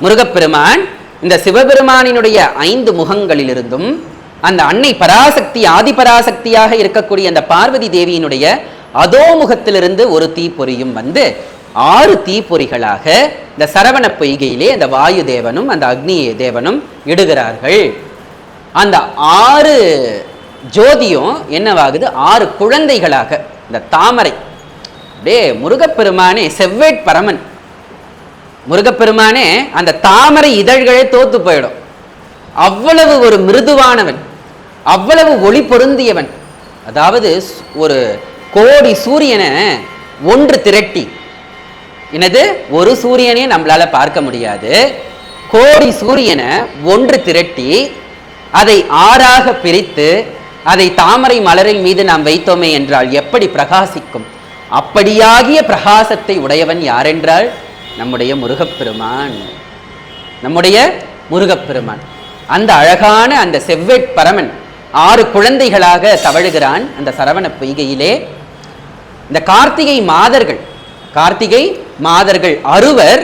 முருகப்பெருமான் இந்த சிவபெருமானினுடைய 5 முகங்களிலிருந்தும் அந்த அன்னை பராசக்தி ஆதிபராசக்தியாக இருக்கக்கூடிய அந்த பார்வதி தேவியினுடைய அதோ முகத்திலிருந்து ஒரு தீப்பொறியும் வந்து 6 தீப்பொறிகளாக இந்த சரவண பொய்கையிலே அந்த வாயு தேவனும் அந்த அக்னி தேவனும் இடுகிறார்கள். அந்த 6 ஜோதியும் என்னவாகுது? 6 குழந்தைகளாக இந்த தாமரை. டே முருகப்பெருமானே செவ்வேட் பரமன். முருகப்பெருமானே அந்த தாமரை இதழ்களே தோத்து போயிடும். அவ்வளவு ஒரு மிருதுவானவன், அவ்வளவு ஒளி பொருந்தியவன். அதாவது ஒரு கோடி சூரியனை ஒன்று திரட்டி, என்னது ஒரு சூரியனையும் நம்மளால பார்க்க முடியாது, கோடி சூரியனை ஒன்று திரட்டி அதை 6ஆக பிரித்து அதை தாமரை மலரின் மீது நாம் வைத்தோமே என்றால் எப்படி பிரகாசிக்கும்? அப்படியாகிய பிரகாசத்தை உடையவன் யாரென்றால் நம்முடைய முருகப்பெருமான். நம்முடைய முருகப்பெருமான் அந்த அழகான அந்த செவ்வேட் பரமன் 6 குழந்தைகளாக தவழுகிறான் அந்த சரவண பொய்கையிலே. இந்த கார்த்திகை மாதர்கள் 60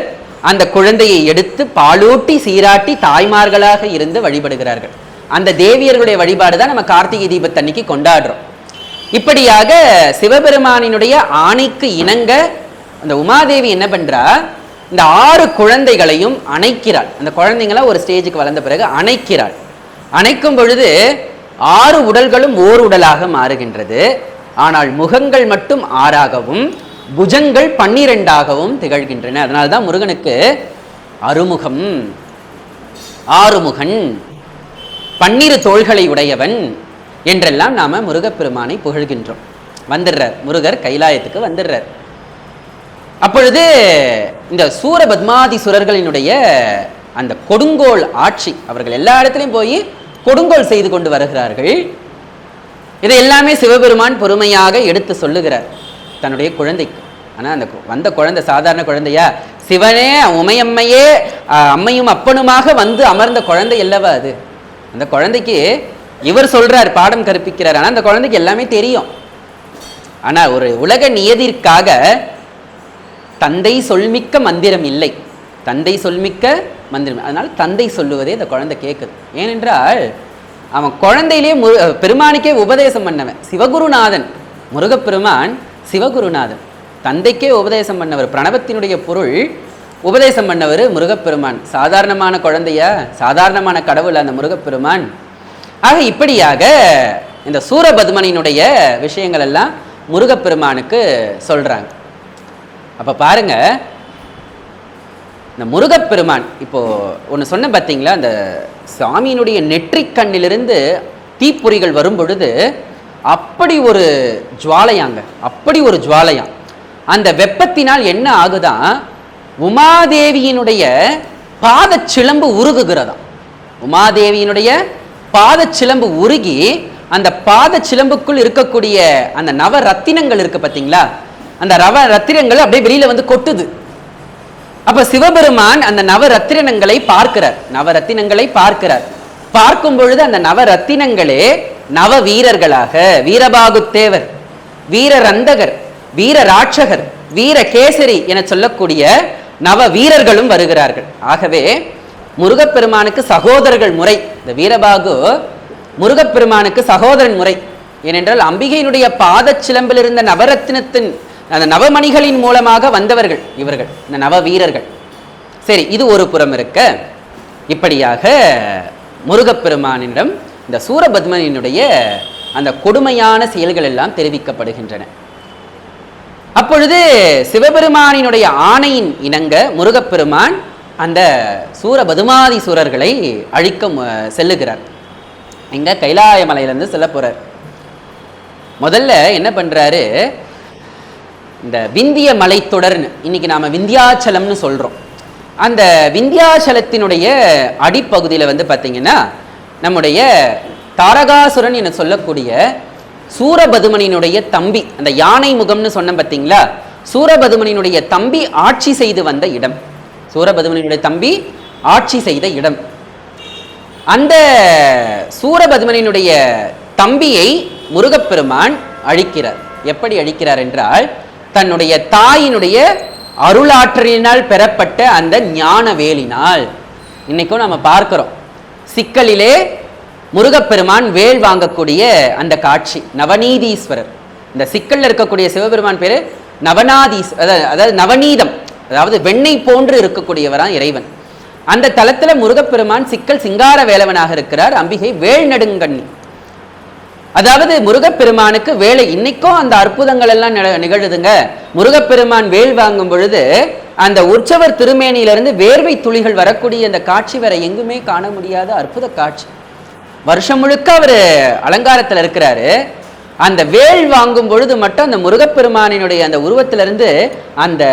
அந்த குழந்தையை எடுத்து பாலூட்டி சீராட்டி தாய்மார்களாக இருந்து வழிபடுகிறார்கள். அந்த தேவியர்களுடைய வழிபாடு தான் நம்ம கார்த்திகை தீபத்தன்னைக்கு கொண்டாடுறோம். இப்படியாக சிவபெருமானினுடைய ஆணைக்கு இணங்க அந்த உமாதேவி என்ன பண்றா, இந்த 6 குழந்தைகளையும் அணைக்கிறாள். அந்த குழந்தைங்கள ஒரு ஸ்டேஜுக்கு வளர்ந்த பிறகு அணைக்கிறாள். அணைக்கும் பொழுது 6 உடல்களும் ஓர் உடலாக மாறுகின்றது. ஆனால் முகங்கள் மட்டும் 6ஆகவும் புஜங்கள் 12ஆகவும் திகழ்கின்றன. அதனால்தான் முருகனுக்கு அருமுகம், ஆறுமுகன், 12 தோள்களை உடையவன் என்றெல்லாம் நாம முருகப்பெருமானை புகழ்கின்றோம். வந்துடுறார் முருகர், கைலாயத்துக்கு வந்துடுறார். அப்பொழுது இந்த சூரபத்மாதி சுரர்களினுடைய அந்த கொடுங்கோல் ஆட்சி, அவர்கள் எல்லா இடத்துலையும் போய் கொடுங்கோல் செய்து கொண்டு வருகிறார்கள். இதை எல்லாமே சிவபெருமான் பொறுமையாக எடுத்து சொல்லுகிறார் தன்னுடைய குழந்தைக்கு. ஆனால் அந்த வந்த குழந்தை சாதாரண குழந்தையா? சிவனே உமையம்மையே அம்மையும் அப்பனுமாக வந்து அமர்ந்த குழந்தை அல்லவா அது. அந்த குழந்தைக்கு இவர் சொல்றார், பாடம் கற்பிக்கிறார். ஆனால் அந்த குழந்தைக்கு எல்லாமே தெரியும். ஆனால் ஒரு உலக நியதிற்காக தந்தை சொல்மிக்க மந்திரம் இல்லை, தந்தை சொல்மிக்க மந்திரம். அதனால தந்தை சொல்லுவதே அந்த குழந்தை கேட்குது. ஏனென்றால் அவன் குழந்தையிலேயே பெருமானுக்கே உபதேசம் பண்ணவன் சிவகுருநாதன். முருகப்பெருமான் சிவகுருநாதன், தந்தைக்கே உபதேசம் பண்ணவர். பிரணவத்தினுடைய பொருள் உபதேசம் பண்ணவர் முருகப்பெருமான். சாதாரணமான குழந்தையா? சாதாரணமான கடவுள் அந்த முருகப்பெருமான். ஆக இப்படியாக இந்த சூரபத்மனினுடைய விஷயங்கள் எல்லாம் முருகப்பெருமானுக்கு சொல்றாங்க. அப்ப பாருங்க, இந்த முருகப்பெருமான் இப்போ ஒன்று சொன்ன பார்த்தீங்களா, அந்த சாமியினுடைய நெற்றிக் கண்ணிலிருந்து தீப்பொறிகள் வரும் பொழுது அப்படி ஒரு ஜுவாலையாங்க, அப்படி ஒரு ஜுவாலையாம். அந்த வெப்பத்தினால் என்ன ஆகுதான், உமாதேவியினுடைய பாதச்சிலம்பு உருகுகிறதாம். உமாதேவியினுடைய பாதச்சிலம்பு உருகி அந்த பாதச்சிலம்புக்குள் இருக்கக்கூடிய அந்த நவரத்தினங்கள் இருக்கு பார்த்தீங்களா, அந்த ரத்தினங்கள் அப்படியே வெளியில வந்து கொட்டுது. அப்ப சிவபெருமான் அந்த நவரத்தினங்களை பார்க்கிறார். பார்க்கும் பொழுது அந்த நவரத்தினங்களே நவ வீரர்களாக, வீரபாகுத்தேவர், வீரரந்தகர், வீரராட்சகர், வீரகேசரி என சொல்லக்கூடிய நவ வீரர்களும் வருகிறார்கள். ஆகவே முருகப்பெருமானுக்கு சகோதரர்கள் முறை. இந்த வீரபாகு முருகப்பெருமானுக்கு சகோதரன் முறை. ஏனென்றால் அம்பிகையினுடைய பாதச்சிலம்பில் இருந்த நவரத்தினத்தின் அந்த நவமணிகளின் மூலமாக வந்தவர்கள் இவர்கள், இந்த நவ வீரர்கள். சரி, இது ஒரு புறம் இருக்க, இப்படியாக முருகப்பெருமானிடம் இந்த சூரபத்மனினுடைய அந்த கொடுமையான செயல்கள் எல்லாம் தெரிவிக்கப்படுகின்றன. அப்பொழுது சிவபெருமானினுடைய ஆணையின் இணங்க முருகப்பெருமான் அந்த சூரபதுமாதி சூரர்களை அழிக்க செல்லுகிறார். இங்க கைலாய மலையிலிருந்து செல்ல போறார். முதல்ல என்ன பண்றாரு, இந்த விந்திய மலைத்தொடர்னு இன்னைக்கு நாம விந்தியாச்சலம்னு சொல்றோம். அந்த விந்தியாச்சலத்தினுடைய அடிப்பகுதியில் வந்து பார்த்தீங்கன்னா நம்முடைய தாரகாசுரன் என சொல்லக்கூடிய சூரபதுமனினுடைய தம்பி, அந்த யானை முகம்னு சொன்ன பார்த்தீங்களா, சூரபதுமனினுடைய தம்பி ஆட்சி செய்து வந்த இடம், சூரபதுமனினுடைய தம்பி ஆட்சி செய்த இடம். அந்த சூரபதுமனினுடைய தம்பியை முருகப்பெருமான் அழிக்கிறார். எப்படி அழிக்கிறார் என்றால், தன்னுடைய தாயினுடைய அருளாற்றலினால் பெறப்பட்ட அந்த ஞான வேலினால். இன்னைக்கும் நம்ம பார்க்கிறோம், சிக்கலிலே முருகப்பெருமான் வேல் வாங்கக்கூடிய அந்த காட்சி நவநீதீஸ்வரர். இந்த சிக்கல்ல இருக்கக்கூடிய சிவபெருமான் பேரு அதாவது நவநீதம், அதாவது வெண்ணெய் போன்று இருக்கக்கூடியவரான் இறைவன். அந்த தலத்துல முருகப்பெருமான் சிக்கல் சிங்கார வேலவனாக இருக்கிறார், அம்பிகை வேல் நடுங்கண்ணி. அதாவது முருகப்பெருமானுக்கு வேலை. இன்னைக்கும் அந்த அற்புதங்கள் எல்லாம் நிகழுதுங்க. முருகப்பெருமான் வேல் வாங்கும் பொழுது அந்த உற்சவர் திருமேனியிலிருந்து வேர்வை துளிகள் வரக்கூடிய அந்த காட்சி வேற எங்குமே காண முடியாத அற்புத காட்சி. வருஷம் முழுக்க அவர் அலங்காரத்தில் இருக்கிறாரு. அந்த வேல் வாங்கும் பொழுது மட்டும் அந்த முருகப்பெருமானினுடைய அந்த உருவத்திலிருந்து அந்த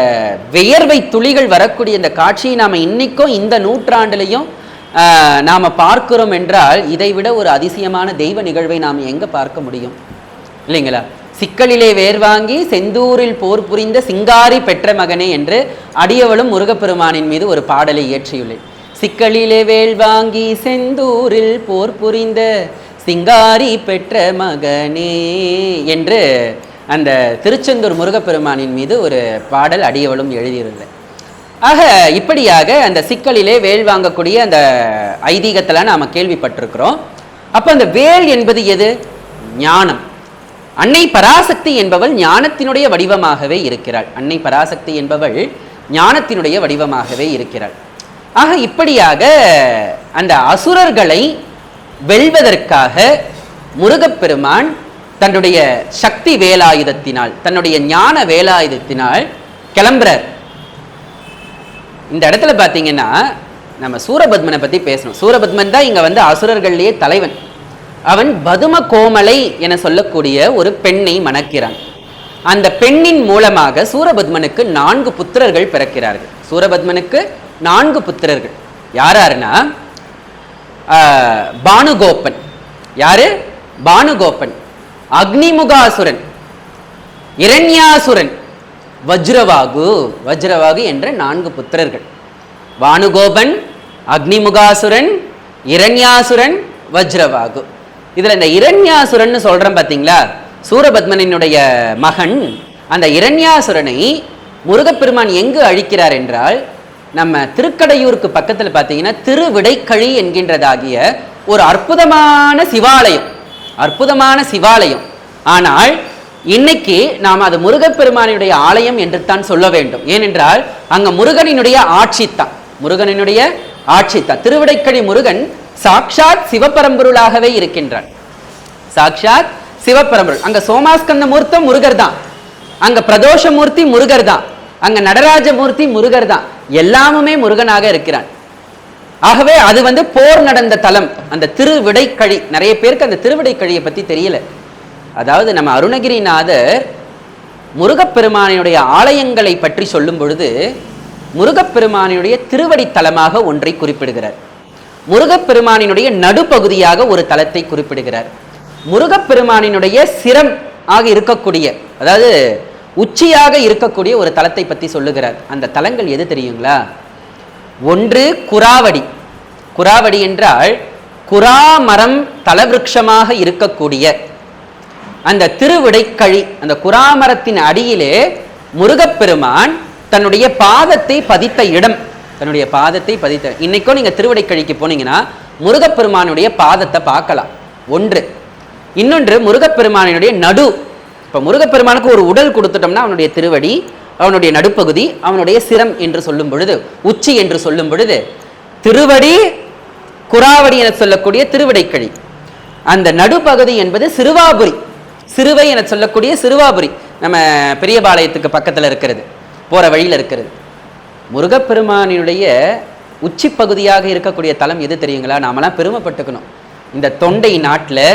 வியர்வை துளிகள் வரக்கூடிய அந்த காட்சியை நாம இன்னைக்கும் இந்த நூற்றாண்டிலையும் நாம பார்க்கிறோம் என்றால், இதை விட ஒரு அதிசயமான தெய்வ நிகழ்வை நாம் எங்க பார்க்க முடியும் இல்லைங்களா? சிக்கலிலே வேர் வாங்கி செந்தூரில் போர் புரிந்த சிங்காரி பெற்ற மகனே என்று அடியவளும் முருகப்பெருமானின் மீது ஒரு பாடலை இயற்றியுள்ளேன். சிக்கலிலே வேல் வாங்கி செந்தூரில் போர் புரிந்த சிங்காரி பெற்ற மகனே என்று அந்த திருச்செந்தூர் முருகப்பெருமானின் மீது ஒரு பாடல் அடியவளும் எழுதியிருந்தேன். ஆக இப்படியாக அந்த சிக்கலிலே வேல் வாங்கக்கூடிய அந்த ஐதீகத்தில் நாம் கேள்விப்பட்டிருக்கிறோம். அப்போ அந்த வேல் என்பது எது? ஞானம். அன்னை பராசக்தி என்பவள் ஞானத்தினுடைய வடிவமாகவே இருக்கிறாள். அன்னை பராசக்தி என்பவள் ஞானத்தினுடைய வடிவமாகவே இருக்கிறாள். ஆக இப்படியாக அந்த அசுரர்களை வெல்வதற்காக முருகப்பெருமான் தன்னுடைய சக்தி வேலாயுதத்தினால், தன்னுடைய ஞான வேலாயுதத்தினால் கிளம்புறார். இந்த இடத்துல பார்த்தீங்கன்னா நம்ம சூரபத்மனை பற்றி பேசணும். சூரபத்மன் தான் இங்கே வந்து அசுரர்கள்லேயே தலைவன். அவன் பதும கோமலை என சொல்லக்கூடிய ஒரு பெண்ணை மணக்கிறான். அந்த பெண்ணின் மூலமாக சூரபத்மனுக்கு 4 புத்திரர்கள் பிறக்கிறார்கள். சூரபத்மனுக்கு 4 புத்திரர்கள். யாருன்னா பானுகோப்பன். யாரு? பானுகோப்பன், அக்னிமுகாசுரன், இரண்யாசுரன், வஜ்ரவாகு என்ற 4 புத்திரர்கள். பானுகோபன், அக்னிமுகாசுரன், இரண்யாசுரன், வஜ்ரவாகு. இதுல இந்த இரண்யாசுரன் சொல்றேன் பாத்தீங்களா, சூரபத்மனினுடைய மகன். அந்த இரண்யாசுரனை முருகப்பெருமான் எங்கு அழிக்கிறார் என்றால், நம்ம திருக்கடையூருக்கு பக்கத்தில் பார்த்தீங்கன்னா திருவிடைக்கழி என்கின்றதாகிய ஒரு அற்புதமான சிவாலயம். ஆனால் இன்னைக்கு நாம் அது முருகப்பெருமானுடைய ஆலயம் என்று தான் சொல்ல வேண்டும். ஏனென்றால் அங்க முருகனினுடைய ஆட்சி தான். திருவிடைக்கழி முருகன் சாக்ஷாத் சிவபரம்பொருளாகவே இருக்கின்றான். சாக்ஷாத் சிவபரம்பொருள். அங்க சோமாஸ்கந்த மூர்த்தம் முருகர் தான், அங்க பிரதோஷமூர்த்தி முருகர் தான், அங்க நடராஜமூர்த்தி முருகர் தான். எல்லாமுமே முருகனாக இருக்கிறான். ஆகவே அது வந்து போர் நடந்த தலம் அந்த திருவிடைக்கழி. நிறைய பேருக்கு அந்த திருவிடைக்கழியை பத்தி தெரியல. அதாவது நம்ம அருணகிரிநாதர் முருகப்பெருமானுடைய ஆலயங்களை பற்றி சொல்லும் பொழுது முருகப்பெருமானுடைய திருவடி தலமாக ஒன்றை குறிப்பிடுகிறார். முருகப்பெருமானினுடைய நடுப்பகுதியாக ஒரு தலத்தை குறிப்பிடுகிறார். முருகப்பெருமானினுடைய சிரம் ஆக இருக்கக்கூடிய, அதாவது உச்சியாக இருக்கக்கூடிய ஒரு தலத்தை பற்றி சொல்லுகிறார். அந்த தலங்கள் எது தெரியுங்களா? ஒன்று குராவடி. குராவடி என்றால் குராமரம் தலவிருட்சமாக இருக்கக்கூடிய அந்த திருவிடைக்கழி. அந்த குராமரத்தின் அடியிலே முருகப்பெருமான் தன்னுடைய பாதத்தை பதித்த இடம். இன்னைக்கும் நீங்க திருவிடைக்கழிக்கு போனீங்கன்னா முருகப்பெருமானுடைய பாதத்தை பார்க்கலாம். ஒன்று. இன்னொன்று முருகப்பெருமானுடைய நடு. இப்ப முருகப்பெருமானுக்கு ஒரு உடல் கொடுத்துட்டோம்னா அவனுடைய திருவடி, அவனுடைய நடுப்பகுதி, அவனுடைய சிரம் என்று சொல்லும் பொழுது, உச்சி என்று சொல்லும் பொழுது திருவடி குராவடி என சொல்லக்கூடிய திருவிடைக்கழி. அந்த நடுப்பகுதி என்பது சிறுவாபுரி, சிறுவை என சொல்லக்கூடிய சிறுவாபுரி. நம்ம பெரியபாளையத்துக்கு பக்கத்தில் இருக்கிறது, போற வழியில் இருக்கிறது. முருகப்பெருமானுடைய உச்சி பகுதியாக இருக்கக்கூடிய தலம் எது தெரியுங்களா? நாமெல்லாம் பெருமைப்பட்டுக்கணும். இந்த தொண்டை நாட்டில்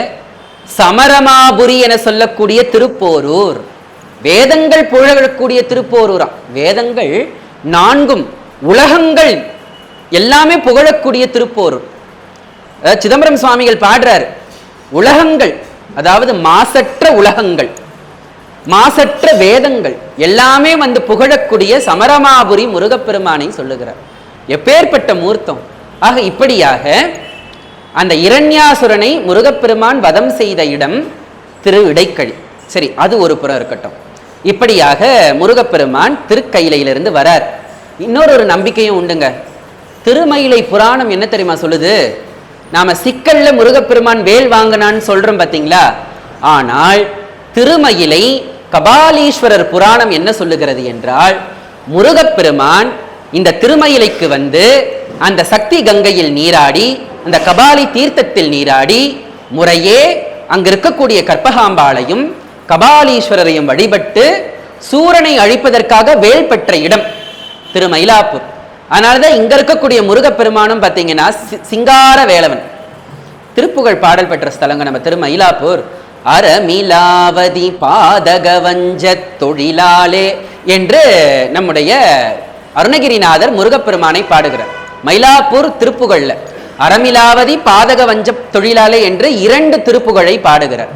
சமரமாபுரி என சொல்லக்கூடிய திருப்போரூர். வேதங்கள் புகழக்கூடிய திருப்போரூரா. வேதங்கள் 4 உலகங்கள் எல்லாமே புகழக்கூடிய திருப்போரூர். சிதம்பரம் சுவாமிகள் பாடுறார், உலகங்கள் அதாவது மாசற்ற உலகங்கள், மாசற்ற வேதங்கள் எல்லாமே வந்து புகழக்கூடிய சமரமாபுரி முருகப்பெருமானை சொல்லுகிறார். எப்பேற்பட்ட மூர்த்தம்! ஆக இப்படியாக அந்த இரண்யாசுரனை முருகப்பெருமான் வதம் செய்த இடம் திருவிடைக்கழி. சரி, அது ஒரு புறம் இருக்கட்டும். இப்படியாக முருகப்பெருமான் திருக்கையிலிருந்து வரார். இன்னொரு நம்பிக்கையும் உண்டுங்க. திருமயிலை புராணம் என்ன தெரியுமா சொல்லுது? நாம சிக்கல்ல முருகப்பெருமான் வேல் வாங்கினான்னு சொல்றோம் பாத்தீங்களா? ஆனால் திருமயிலை கபாலீஸ்வரர் புராணம் என்ன சொல்லுகிறது என்றால், முருகப்பெருமான் இந்த திருமயிலைக்கு வந்து அந்த சக்தி கங்கையில் நீராடி, அந்த கபாலி தீர்த்தத்தில் நீராடி, முறையே அங்க இருக்கக்கூடிய கற்பகாம்பாளையும் கபாலீஸ்வரரையும் வழிபட்டு சூரனை அழிப்பதற்காக வேல் பெற்ற இடம் திருமயிலாப்பூர். அதனாலதான் இங்க இருக்கக்கூடிய முருகப்பெருமானும் பார்த்தீங்கன்னா சிங்கார வேலவன். திருப்புகழ் பாடல் பெற்ற ஸ்தலங்க நம்ம திருமயிலாப்பூர். அறமிலாவதி பாதகவஞ்ச தொழிலாலே என்று நம்முடைய அருணகிரிநாதர் முருகப்பெருமானை பாடுகிறார். மயிலாப்பூர் திருப்புகழ்ல அறமிலாவதி பாதகவஞ்ச தொழிலாலே என்று 2 திருப்புகழை பாடுகிறார்.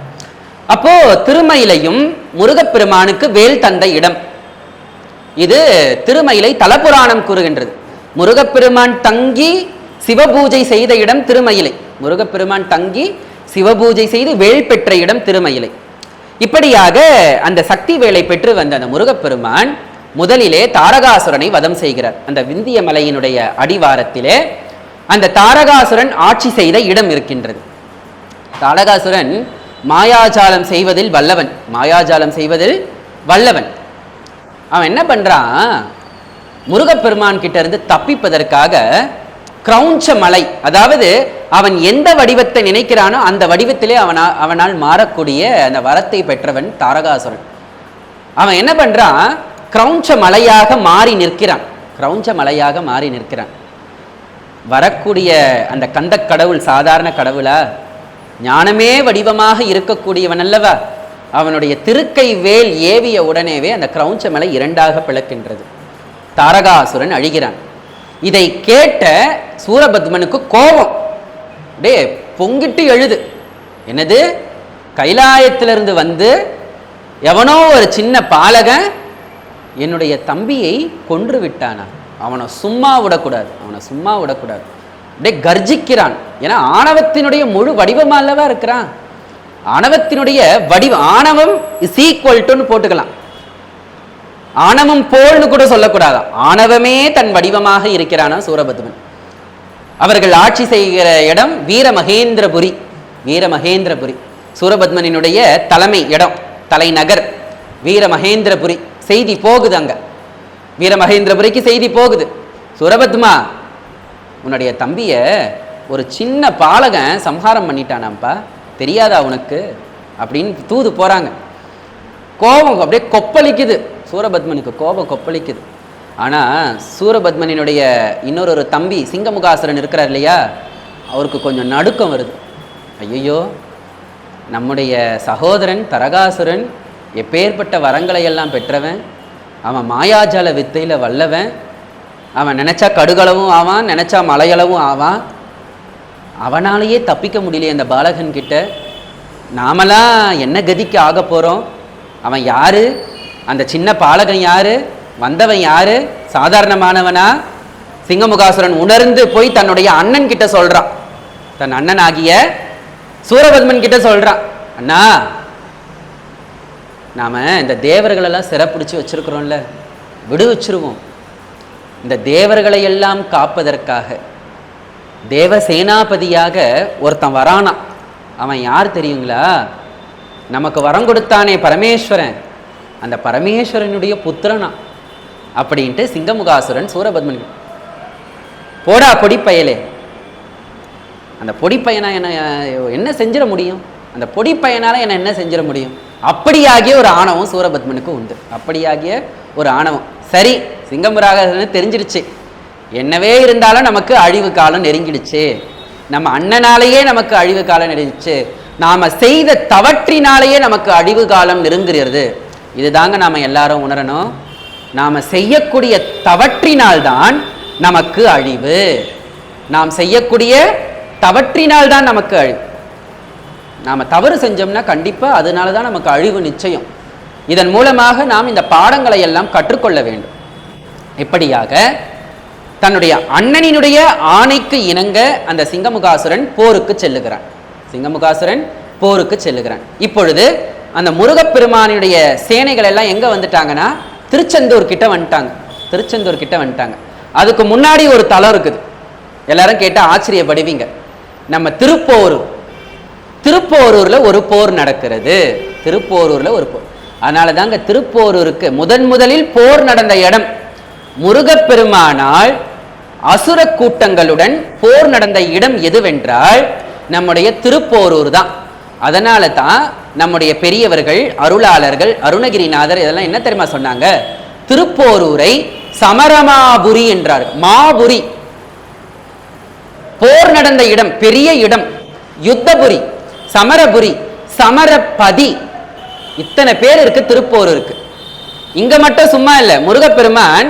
அப்போ திருமயிலையும் முருகப்பெருமானுக்கு வேல் தந்த இடம். இது திருமயிலை தலபுராணம் கூறுகின்றது. முருகப்பெருமான் தங்கி சிவபூஜை செய்த இடம் திருமயிலை. முருகப்பெருமான் தங்கி சிவபூஜை செய்து வேல் பெற்ற இடம் திருமயிலை. இப்படியாக அந்த சக்தி வேலை பெற்று வந்த அந்த முருகப்பெருமான் முதலிலே தாரகாசுரனை வதம் செய்கிறார். அந்த விந்திய மலையினுடைய அடிவாரத்திலே அந்த தாரகாசுரன் ஆட்சி செய்த இடம் இருக்கின்றது. தாரகாசுரன் மாயாஜாலம் செய்வதில் வல்லவன். மாயாஜாலம் செய்வதில் வல்லவன். அவன் என்ன பண்றான், முருகப்பெருமான் கிட்ட இருந்து தப்பிப்பதற்காக கிரௌஞ்ச மலை, அதாவது அவன் எந்த வடிவத்தை நினைக்கிறானோ அந்த வடிவத்திலே அவனால் மாறக்கூடிய அந்த வரத்தை பெற்றவன் தாரகாசுரன். அவன் என்ன பண்றான், கிரௌஞ்ச மலையாக மாறி நிற்கிறான். கிரௌஞ்ச மலையாக மாறி நிற்கிறான். வரக்கூடிய அந்த கந்த கடவுள் சாதாரண கடவுளா? ஞானமே வடிவமாக இருக்கக்கூடியவன் அல்லவா? அவனுடைய திருக்கை வேல் ஏவிய உடனேவே அந்த கிரௌஞ்ச மலை இரண்டாக பிளக்கின்றது. தாரகாசுரன் அழிகிறான். இதை கேட்ட சூரபத்மனுக்கு கோபம் டே பொங்கிட்டு எழுது. என்னது, கைலாயத்திலிருந்து வந்து எவனோ ஒரு சின்ன பாலகன் என்னுடைய தம்பியை கொன்று விட்டானா? அவனை சும்மா விடக்கூடாது, அவனை சும்மா விடக்கூடாது. அப்படியே கர்ஜிக்கிறான். ஏன்னா ஆணவத்தினுடைய முழு வடிவமா அல்லவா இருக்கிறான். ஆணவத்தினுடைய வடிவம், ஆணவம் இஸ் ஈக்குவல் டுன்னு போட்டுக்கலாம். ஆணவம் போல்னு கூட சொல்லக்கூடாது. ஆணவமே தன் வடிவமாக இருக்கிறானா சூரபத்மன். அவர்கள் ஆட்சி செய்கிற இடம் வீரமகேந்திரபுரி. வீரமகேந்திரபுரி சூரபத்மனினுடைய தலைமை இடம், தலைநகர் வீரமகேந்திரபுரி. செய்தி போகுது, அங்க வீரமகேந்திரபுரிக்கு செய்தி போகுது. சூரபத்மா, உன்னுடைய தம்பிய ஒரு சின்ன பாலகன் சம்ஹாரம் பண்ணிட்டானாப்பா, தெரியாதா உனக்கு அப்படின்னு தூது போறாங்க. கோபம் அப்படியே கொப்பளிக்குது சூரபத்மனுக்கு, கோபம் கொப்பளிக்குது. ஆனால் சூரபத்மனினுடைய இன்னொரு தம்பி சிங்கமுகாசுரன் இருக்கிறார் இல்லையா, அவருக்கு கொஞ்சம் நடுக்கம் வருது. ஐயோ, நம்முடைய சகோதரன் தரகாசுரன் எப்பேற்பட்ட வரங்களை எல்லாம் பெற்றவன், அவன் மாயாஜால வித்தையில் வல்லவன், அவன் நினச்சா கடுகளவும் ஆவான், நினச்சா மலையளவும் ஆவான். அவனாலேயே தப்பிக்க முடியலையே அந்த பாலகன் கிட்ட. நாமெல்லாம் என்ன கதிக்கு ஆக போகிறோம்? அவன் யாரு? அந்த சின்ன பாலகன் யாரு? வந்தவன் யாரு? சாதாரணமானவனா? சிங்கமுகாசுரன் உணர்ந்து போய் தன்னுடைய அண்ணன் கிட்ட சொல்றான். தன் அண்ணன் ஆகிய சூரபத்மன் கிட்ட சொல்றான், அண்ணா, நாம இந்த தேவர்களெல்லாம் சிறப்பிடிச்சு வச்சிருக்கிறோம்ல, விடுவிச்சிருவோம். இந்த தேவர்களை எல்லாம் காப்பதற்காக தேவசேனாபதியாக ஒருத்தன் வரானா. அவன் யார் தெரியுங்களா? நமக்கு வரம் கொடுத்தானே பரமேஸ்வரன், அந்த பரமேஸ்வரனுடைய புத்திரனா அப்படின்ட்டு சிங்கமுகாசுரன் சூரபத்மன், போடா பொடிப்பயலே, அந்த பொடிப்பையனா என்ன செஞ்சிட முடியும்? அந்த பொடிப்பையனால என்ன செஞ்சிட முடியும்? அப்படியாகிய ஒரு ஆணவம் சூரபத்மனுக்கு உண்டு. அப்படியாகிய ஒரு ஆணவம். சரி, சிங்கமுகாசுரன் தெரிஞ்சிருச்சு, என்னவே இருந்தாலும் நமக்கு அழிவு காலம் நெருங்கிடுச்சு, நம்ம அண்ணனாலேயே நமக்கு அழிவு காலம் நெருங்கிடுச்சு, நாம செய்த தவற்றினாலேயே நமக்கு அழிவு காலம் நெருங்குகிறது. இதுதாங்க நாம எல்லாரும் உணரணும். நாம செய்யக்கூடிய தவற்றினால்தான் நமக்கு அழிவு. நாம் செய்யக்கூடிய தவற்றினால்தான் நமக்கு அழிவு. நாம தவறு செஞ்சோம்னா கண்டிப்பா அதனாலதான் நமக்கு அழிவு நிச்சயம். இதன் மூலமாக நாம் இந்த பாடங்களை எல்லாம் கற்றுக்கொள்ள வேண்டும். இப்படியாக தன்னுடைய அண்ணனினுடைய ஆணைக்கு இணங்க அந்த சிங்கமுகாசுரன் போருக்கு செல்லுகிறான். சிங்கமுகாசுரன் போருக்கு செல்லுகிறான். இப்பொழுது அந்த முருகப்பெருமானுடைய சேனைகள் எல்லாம் எங்க வந்துட்டாங்கன்னா திருச்செந்தூர் கிட்ட வந்துட்டாங்க. திருச்செந்தூர் கிட்ட வந்துட்டாங்க. அதுக்கு முன்னாடி ஒரு தலம் இருக்குது. எல்லாரும் கேட்டா ஆச்சரியப்படுவீங்க. நம்ம திருப்போரூர்ல ஒரு போர் நடக்கிறது. திருப்போரூர்ல ஒரு போர். அதனால தாங்க திருப்போரூருக்கு முதலில் போர் நடந்த இடம். முருகப்பெருமானால் அசுர கூட்டங்களுடன் போர் நடந்த இடம் எதுவென்றால் நம்முடைய திருப்போரூர் தான். அதனால தான் நம்முடைய பெரியவர்கள், அருளாளர்கள், அருணகிரிநாதர் இதெல்லாம் என்ன தெரியுமா சொன்னாங்க? திருப்போரூரை சமரமாபுரி என்றார். மாபுரி, போர் நடந்த இடம், பெரிய இடம். யுத்தபுரி, சமரபுரி, சமரபதி, இத்தனை பேர் இருக்கு திருப்போரூருக்கு. இங்க மட்டும் சும்மா இல்ல, முருகப்பெருமான்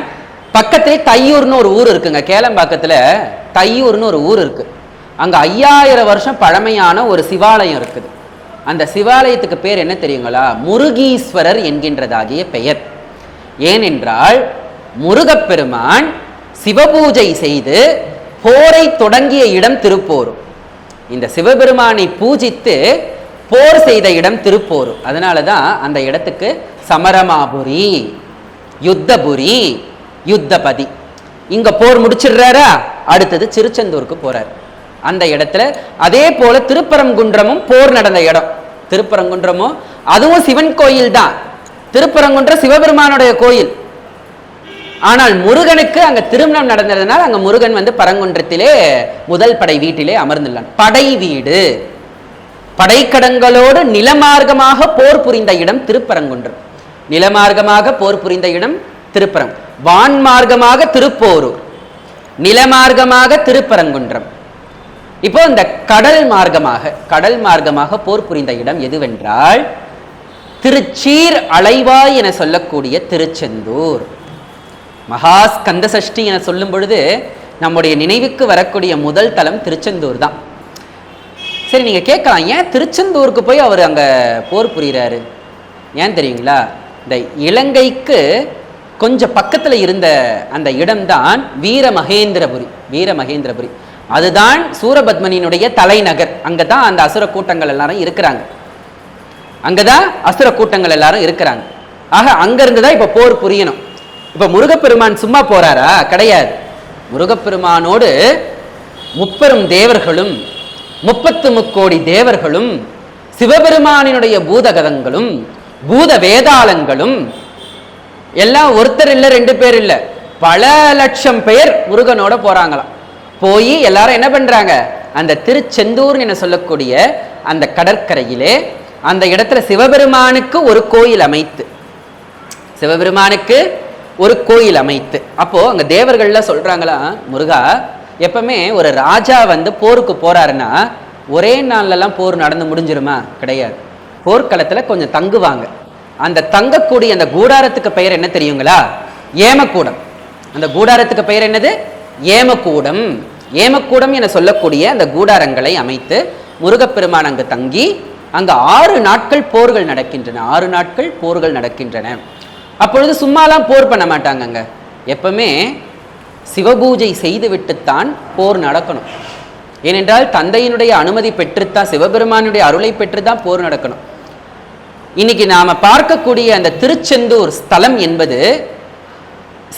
பக்கத்தில் தையூர்னு ஒரு ஊர் இருக்குங்க. கேளம்பாக்கத்துல தையூர்னு ஒரு ஊர் இருக்கு. அங்க 5000 வருஷம் பழமையான ஒரு சிவாலயம் இருக்குது. அந்த சிவாலயத்துக்கு பேர் என்ன தெரியுங்களா? முருகீஸ்வரர் என்கின்றதாகிய பெயர். ஏனென்றால் முருகப்பெருமான் சிவபூஜை செய்து போரை தொடங்கிய இடம் திருப்போரூர். இந்த சிவபெருமானை பூஜித்து போர் செய்த இடம் திருப்போர். அதனால தான் அந்த இடத்துக்கு சமரமாபுரி, யுத்தபுரி, யுத்தபதி. இங்க போர் முடிச்சிடுறாரா, அடுத்தது திருச்செந்தூருக்கு போறார். அந்த இடத்துல அதே போல திருப்பரங்குன்றமும் போர் நடந்த இடம். திருப்பரங்குன்றமும் அதுவும் சிவன் கோயில் தான். திருப்பரங்குன்றம் சிவபெருமானுடைய கோயில். ஆனால் முருகனுக்கு அங்க திருமணம் நடந்ததுனால அங்க முருகன் வந்து பரங்குன்றத்திலே முதல் படை வீட்டிலே அமர்ந்துள்ளான். படை வீடு, படைக்கடங்களோடு நிலமார்க்கமாக போர் புரிந்த இடம் திருப்பரங்குன்றம். நிலமார்க்கமாக போர் புரிந்த இடம் திருப்பரம். வான்மார்க்கமாக திருப்போரூர், நிலமார்க்கமாக திருப்பரங்குன்றம். இப்போ இந்த கடல் மார்க்கமாக போர் புரிந்த இடம் எதுவென்றால் திருச்சீர் அலைவாய் என சொல்லக்கூடிய திருச்செந்தூர். மகாஸ்கந்த சஷ்டி என சொல்லும் பொழுது நம்முடைய நினைவுக்கு வரக்கூடிய முதல் தலம் திருச்செந்தூர் தான். சரி, நீங்க கேட்கலாம், ஏன் திருச்செந்தூருக்கு போய் அவர் அங்க போர் புரிகிறாரு? ஏன் தெரியுங்களா? இந்த இலங்கைக்கு கொஞ்சம் பக்கத்துல இருந்த அந்த இடம்தான் வீரமகேந்திரபுரி. அதுதான் சூரபத்மனினுடைய தலைநகர். அங்கதான் அந்த அசுர கூட்டங்கள் எல்லாரும் இருக்கிறாங்க. ஆக அங்க இருந்துதான் இப்ப போர் புரியணும். இப்ப முருகப்பெருமான் சும்மா போறாரா? கிடையாது. முருகப்பெருமானோடு முப்பெரும் தேவர்களும் 33 தேவர்களும் சிவபெருமானினுடைய பூதகதங்களும் பூத வேதாளங்களும் எல்லாம் ஒருத்தர் இல்ல, 2 பேர் இல்ல, பல லட்சம் பேர் முருகனோட போறாங்களாம். போய் எல்லாரும் என்ன பண்றாங்க, அந்த திருச்செந்தூர் என சொல்லக்கூடிய அந்த கடற்கரையிலே அந்த இடத்துல சிவபெருமானுக்கு ஒரு கோயில் அமைத்து அப்போ அங்க தேவர்கள்லாம் சொல்றாங்களா, முருகா, எப்பவுமே ஒரு ராஜா வந்து போருக்கு போறாருன்னா ஒரே நாள்லாம் போர் நடந்து முடிஞ்சிருமா? கிடையாது. போர்க்களத்துல கொஞ்சம் தங்குவாங்க. அந்த தங்கக்கூடிய அந்த கூடாரத்துக்கு பெயர் என்ன தெரியுங்களா? ஏமக்கூடம். அந்த கூடாரத்துக்கு பெயர் என்னது? ஏமக்கூடம். ஏமக்கூடம் என சொல்லக்கூடிய அந்த கூடாரங்களை அமைத்து முருகப்பெருமான் அங்கு தங்கி அங்கு 6 நாட்கள் போர்கள் நடக்கின்றன. அப்பொழுது சும்மாலாம் போர் பண்ண மாட்டாங்க. எப்பவுமே சிவபூஜை செய்துவிட்டுத்தான் போர் நடக்கணும். ஏனென்றால் தந்தையினுடைய அனுமதி பெற்றுத்தான், சிவபெருமானுடைய அருளை பெற்றுத்தான் போர் நடக்கணும். இன்னைக்கு நாம பார்க்கக்கூடிய அந்த திருச்செந்தூர் ஸ்தலம் என்பது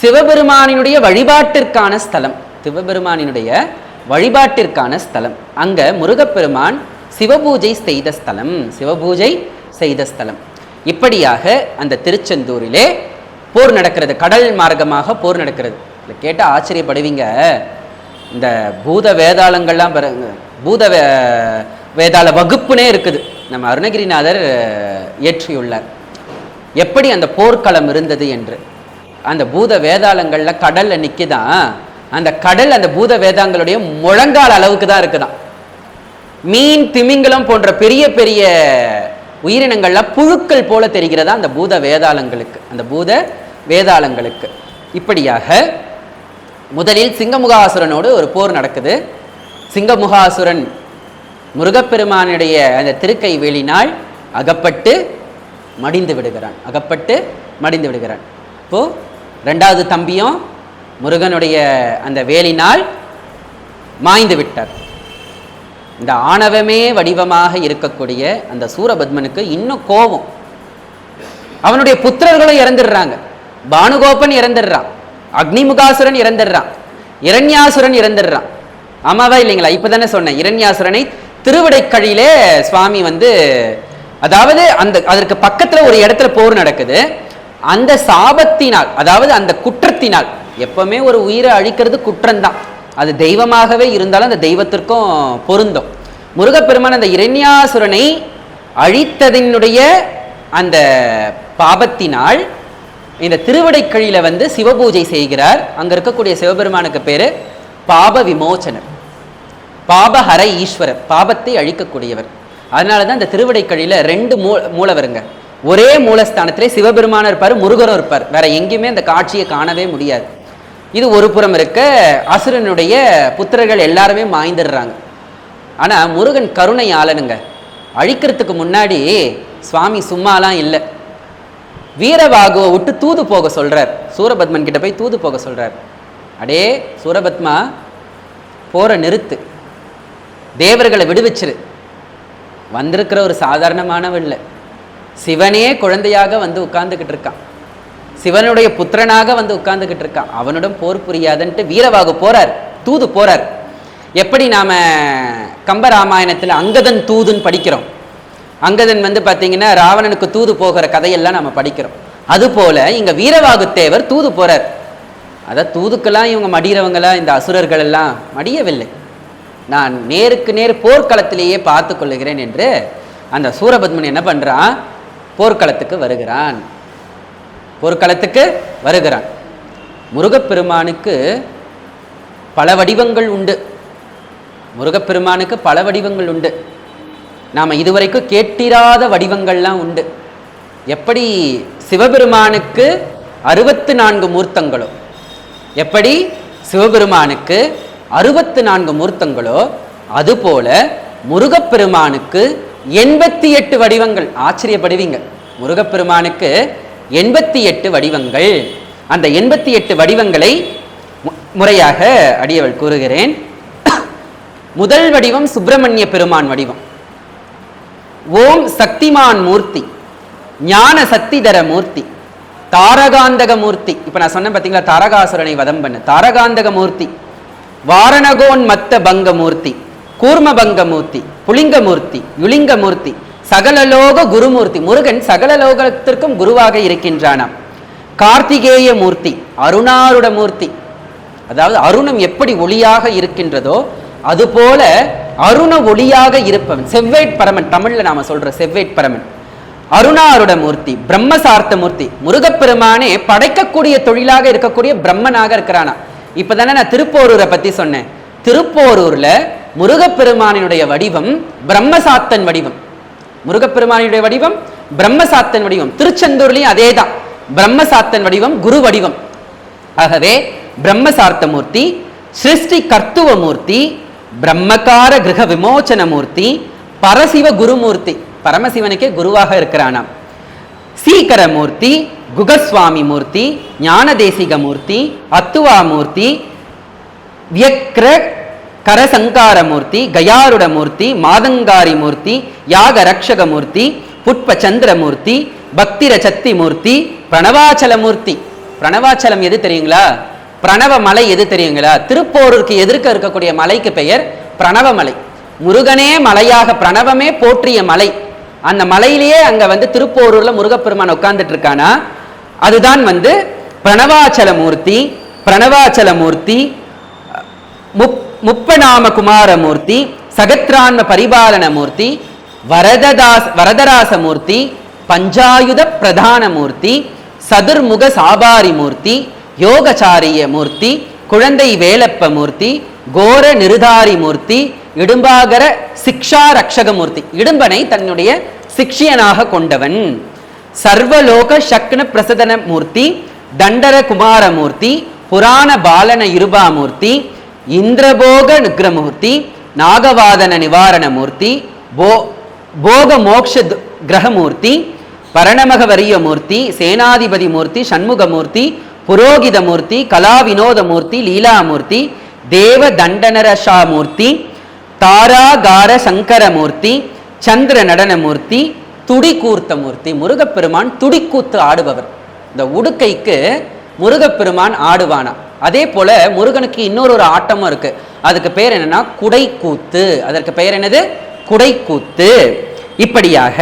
சிவபெருமானினுடைய வழிபாட்டிற்கான ஸ்தலம். அங்க முருகப்பெருமான் சிவபூஜை செய்த ஸ்தலம். இப்படியாக அந்த திருச்செந்தூரிலே போர் நடக்கிறது. கடல் மார்க்கமாக போர் நடக்கிறது. கேட்டா ஆச்சரியப்படுவீங்க. இந்த பூத வேதாளங்கள்லாம் பூத வேதாள வகுப்புனே இருக்குது. நம்ம அருணகிரிநாதர் இயற்றியுள்ளார். எப்படி அந்த போர்க்களம் இருந்தது என்று. அந்த பூத வேதாளங்கள்ல கடல்ல நிக்குதான். அந்த கடல் அந்த பூத வேதாங்களுடைய முழங்கால் அளவுக்கு தான் இருக்குதான். மீன், திமிங்கலம் போன்ற பெரிய பெரிய உயிரினங்கள்ல புழுக்கள் போல தெரிகிறதா அந்த பூத வேதாளங்களுக்கு. இப்படியாக முதலில் சிங்கமுகாசுரனோடு ஒரு போர் நடக்குது. சிங்கமுகாசுரன் முருகப்பெருமானுடைய அந்த திருக்கை வேலினால் அகப்பட்டு மடிந்து விடுகிறான். இப்போ 2வது தம்பியும் முருகனுடைய அந்த வேலினால் மாய்ந்து விட்டார். இந்த ஆணவமே வடிவமாக இருக்கக்கூடிய அந்த சூரபத்மனுக்கு இன்னும் கோபம். அவனுடைய புத்திரர்களும் இறந்துடுறாங்க. பானுகோபன் இறந்துடுறான், அக்னிமுகாசுரன் இறந்துடுறான், இரண்யாசுரன் இறந்துடுறான். ஆமாவா இல்லைங்களா? இப்பதானே சொன்னேன், இரண்யாசுரனை திருவிடைக்கழியிலே சுவாமி வந்து, அதாவது அதற்கு பக்கத்துல ஒரு இடத்துல போர் நடக்குது. அந்த சாபத்தினால், அதாவது அந்த குற்றத்தினால், எப்பவுமே ஒரு உயிரை அழிக்கிறது குற்றம்தான். அது தெய்வமாகவே இருந்தாலும் அந்த தெய்வத்திற்கும் பொருந்தும். முருகப்பெருமான் அந்த இரண்யாசுரனை அழித்ததினுடைய அந்த பாபத்தினால் இந்த திருவிடைக்கழியில வந்து சிவபூஜை செய்கிறார். அங்க இருக்கக்கூடிய சிவபெருமானுக்கு பேரு பாப விமோச்சனர், பாபஹர ஈஸ்வரர், பாபத்தை அழிக்கக்கூடியவர். அதனாலதான் இந்த திருவிடைக்கழியில 2 மூலவருங்க. ஒரே மூலஸ்தானத்திலே சிவபெருமானும் இருப்பார், முருகரும் இருப்பார். வேற எங்கேயுமே அந்த காட்சியை காணவே முடியாது. இது ஒரு புறம் இருக்க, அசுரனுடைய புத்திரர்கள் எல்லாருமே மாய்ந்துடுறாங்க. ஆனா முருகன் கருணையாளனுங்க. அழிக்கிறதுக்கு முன்னாடி சுவாமி சும்மாலாம் இல்லை. வீரவாகுவை விட்டு தூது போக சொல்றார். சூரபத்மன் கிட்ட போய் தூது போக சொல்றார். அடே சூரபத்மா, போற நிறுத்து, தேவர்களை விடுவிச்சிரு. வந்திருக்கிற ஒரு சாதாரணமானவன் இல்லை, சிவனே குழந்தையாக வந்து உட்கார்ந்துக்கிட்டு இருக்கான், சிவனுடைய புத்திரனாக வந்து உட்கார்ந்துக்கிட்டு இருக்கான். அவனுடன் போர் புரியாதன்ட்டு வீரவாகு போறார், தூது போறார். எப்படி நாம கம்பராமாயணத்தில் அங்கதன் தூதுன்னு படிக்கிறோம். அங்கதன் வந்து பார்த்தீங்கன்னா ராவணனுக்கு தூது போகிற கதையெல்லாம் நம்ம படிக்கிறோம். அதுபோல இங்க வீரவாகு தேவர் தூது போறார். அதான் தூதுக்கெல்லாம் இவங்க மடிகிறவங்களா, இந்த அசுரர்கள் எல்லாம் மடியவில்லை. நான் நேருக்கு நேர் போர்க்களத்திலேயே பார்த்து கொள்ளுகிறேன் என்று அந்த சூரபத்மன் என்ன பண்றான், போர்க்களத்துக்கு வருகிறான். போர்க்களத்துக்கு வருகிறான். முருகப்பெருமானுக்கு பல வடிவங்கள் உண்டு. முருகப்பெருமானுக்கு பல வடிவங்கள் உண்டு. நாம் இதுவரைக்கும் கேட்டிராத வடிவங்கள்லாம் உண்டு. எப்படி சிவபெருமானுக்கு 64 மூர்த்தங்களோ, எப்படி சிவபெருமானுக்கு 64 மூர்த்தங்களோ, அதுபோல முருகப்பெருமானுக்கு 88 வடிவங்கள். ஆச்சரியப்படுவீங்க, முருகப்பெருமானுக்கு 88 வடிவங்கள். அந்த 88 வடிவங்களை முறையாக அடியவள் கூறுகிறேன். முதல் வடிவம் சுப்பிரமணிய பெருமான் வடிவம். ஓம் சக்திமான் மூர்த்தி, ஞான சக்திதர மூர்த்தி, தாரகாந்தக மூர்த்தி. இப்ப நான் சொன்னேன் பார்த்தீங்களா, தாரகாசுரனை வதம் பண்ண தாரகாந்தக மூர்த்தி, வாரணகோன் மத்த பங்க மூர்த்தி, கூர்ம பங்க மூர்த்தி, புலிங்க மூர்த்தி, யுலிங்க மூர்த்தி, சகலலோக குருமூர்த்தி. முருகன் சகலலோகத்திற்கும் குருவாக இருக்கின்றானாம். கார்த்திகேய மூர்த்தி, அருணாருட மூர்த்தி. அதாவது அருணம் எப்படி ஒளியாக இருக்கின்றதோ அதுபோல அருண ஒளியாக இருப்பவன் செவ்வேட் பரமன். தமிழ்ல நாம சொல்ற செவ்வேட் பரமன் அருணாருட மூர்த்தி, பிரம்மசார்த்த மூர்த்தி. முருகப்பெருமானே படைக்கக்கூடிய தொழிலாக இருக்கக்கூடிய பிரம்மனாக இருக்கிறானா. இப்பதானே நான் திருப்போரூரை பத்தி சொன்னேன். திருப்போரூர்ல முருகப்பெருமானினுடைய வடிவம் பிரம்மசாத்தன் வடிவம். முருகப்பெருமானினுடைய வடிவம் பிரம்மசாத்தன் வடிவம். திருச்செந்தூர்லயும் அதேதான், பிரம்மசாத்தன் வடிவம், குரு வடிவம். ஆகவே பிரம்மசார்த்த மூர்த்தி, சிருஷ்டி கர்த்துவ மூர்த்தி, பிரம்மகார கிரக விமோச்சன மூர்த்தி, பரசிவ குருமூர்த்தி. பரமசிவனுக்கே குருவாக இருக்கிறானாம். சீகர மூர்த்தி, குகஸ்வாமி மூர்த்தி, ஞானதேசிக மூர்த்தி, அத்துவா மூர்த்தி, வியக்ர கரசங்கார மூர்த்தி, கயாருட மூர்த்தி, மாதங்காரி மூர்த்தி, யாக ரக்ஷக மூர்த்தி, புட்ப சந்திரமூர்த்தி, பக்திர சக்தி மூர்த்தி, பிரணவாச்சல மூர்த்தி. பிரணவாச்சலம் எது தெரியுங்களா? பிரணவ மலை எது தெரியுங்களா? திருப்போரூருக்கு எதிர்க்க இருக்கக்கூடிய மலைக்கு பெயர் பிரணவமலை. முருகனே மலையாக பிரணவமே போற்றிய மலை. அந்த மலையிலேயே அங்க வந்து திருப்போரூர்ல முருகப்பெருமான் உட்கார்ந்துட்டு இருக்கானா, அதுதான் வந்து பிரணவாச்சல மூர்த்தி. பிரணவாச்சல மூர்த்தி, முப்பநாம குமாரமூர்த்தி, சகத்ரான்ம பரிபாலன மூர்த்தி, வரதராச மூர்த்தி, பஞ்சாயுத பிரதான மூர்த்தி, சதுர்முக சாபாரி மூர்த்தி, யோகச்சாரிய மூர்த்தி, குழந்தை வேலப்ப மூர்த்தி, கோர நிருதாரி மூர்த்தி, இடும்பாகர சிக்ஷா ரக்ஷக மூர்த்தி. இடும்பனை தன்னுடைய சிக்ஷியனாக கொண்டவன். சர்வலோக சக்ன பிரசதன மூர்த்தி, தண்டர குமாரமூர்த்தி, புராண பாலன இருபாமூர்த்தி, இந்திரபோக நிகிரமூர்த்தி, நாகவாதன நிவாரண மூர்த்தி, போக மோக்ஷ கிரகமூர்த்தி, பரணமக வரிய மூர்த்தி, சேனாதிபதி மூர்த்தி, சண்முகமூர்த்தி, புரோகித மூர்த்தி, கலா வினோத மூர்த்தி, லீலாமூர்த்தி, தேவ தண்டனரஷாமூர்த்தி, தாராகார சங்கரமூர்த்தி, சந்திர நடனமூர்த்தி, துடிக்கூர்த்த மூர்த்தி. முருகப்பெருமான் துடிக்கூத்து ஆடுபவர். இந்த உடுக்கைக்கு முருகப்பெருமான் ஆடுவானா. அதே போல முருகனுக்கு இன்னொரு ஆட்டமும் இருக்கு. அதுக்கு பெயர் என்னன்னா குடைக்கூத்து. அதற்கு பெயர் என்னது? குடைக்கூத்து. இப்படியாக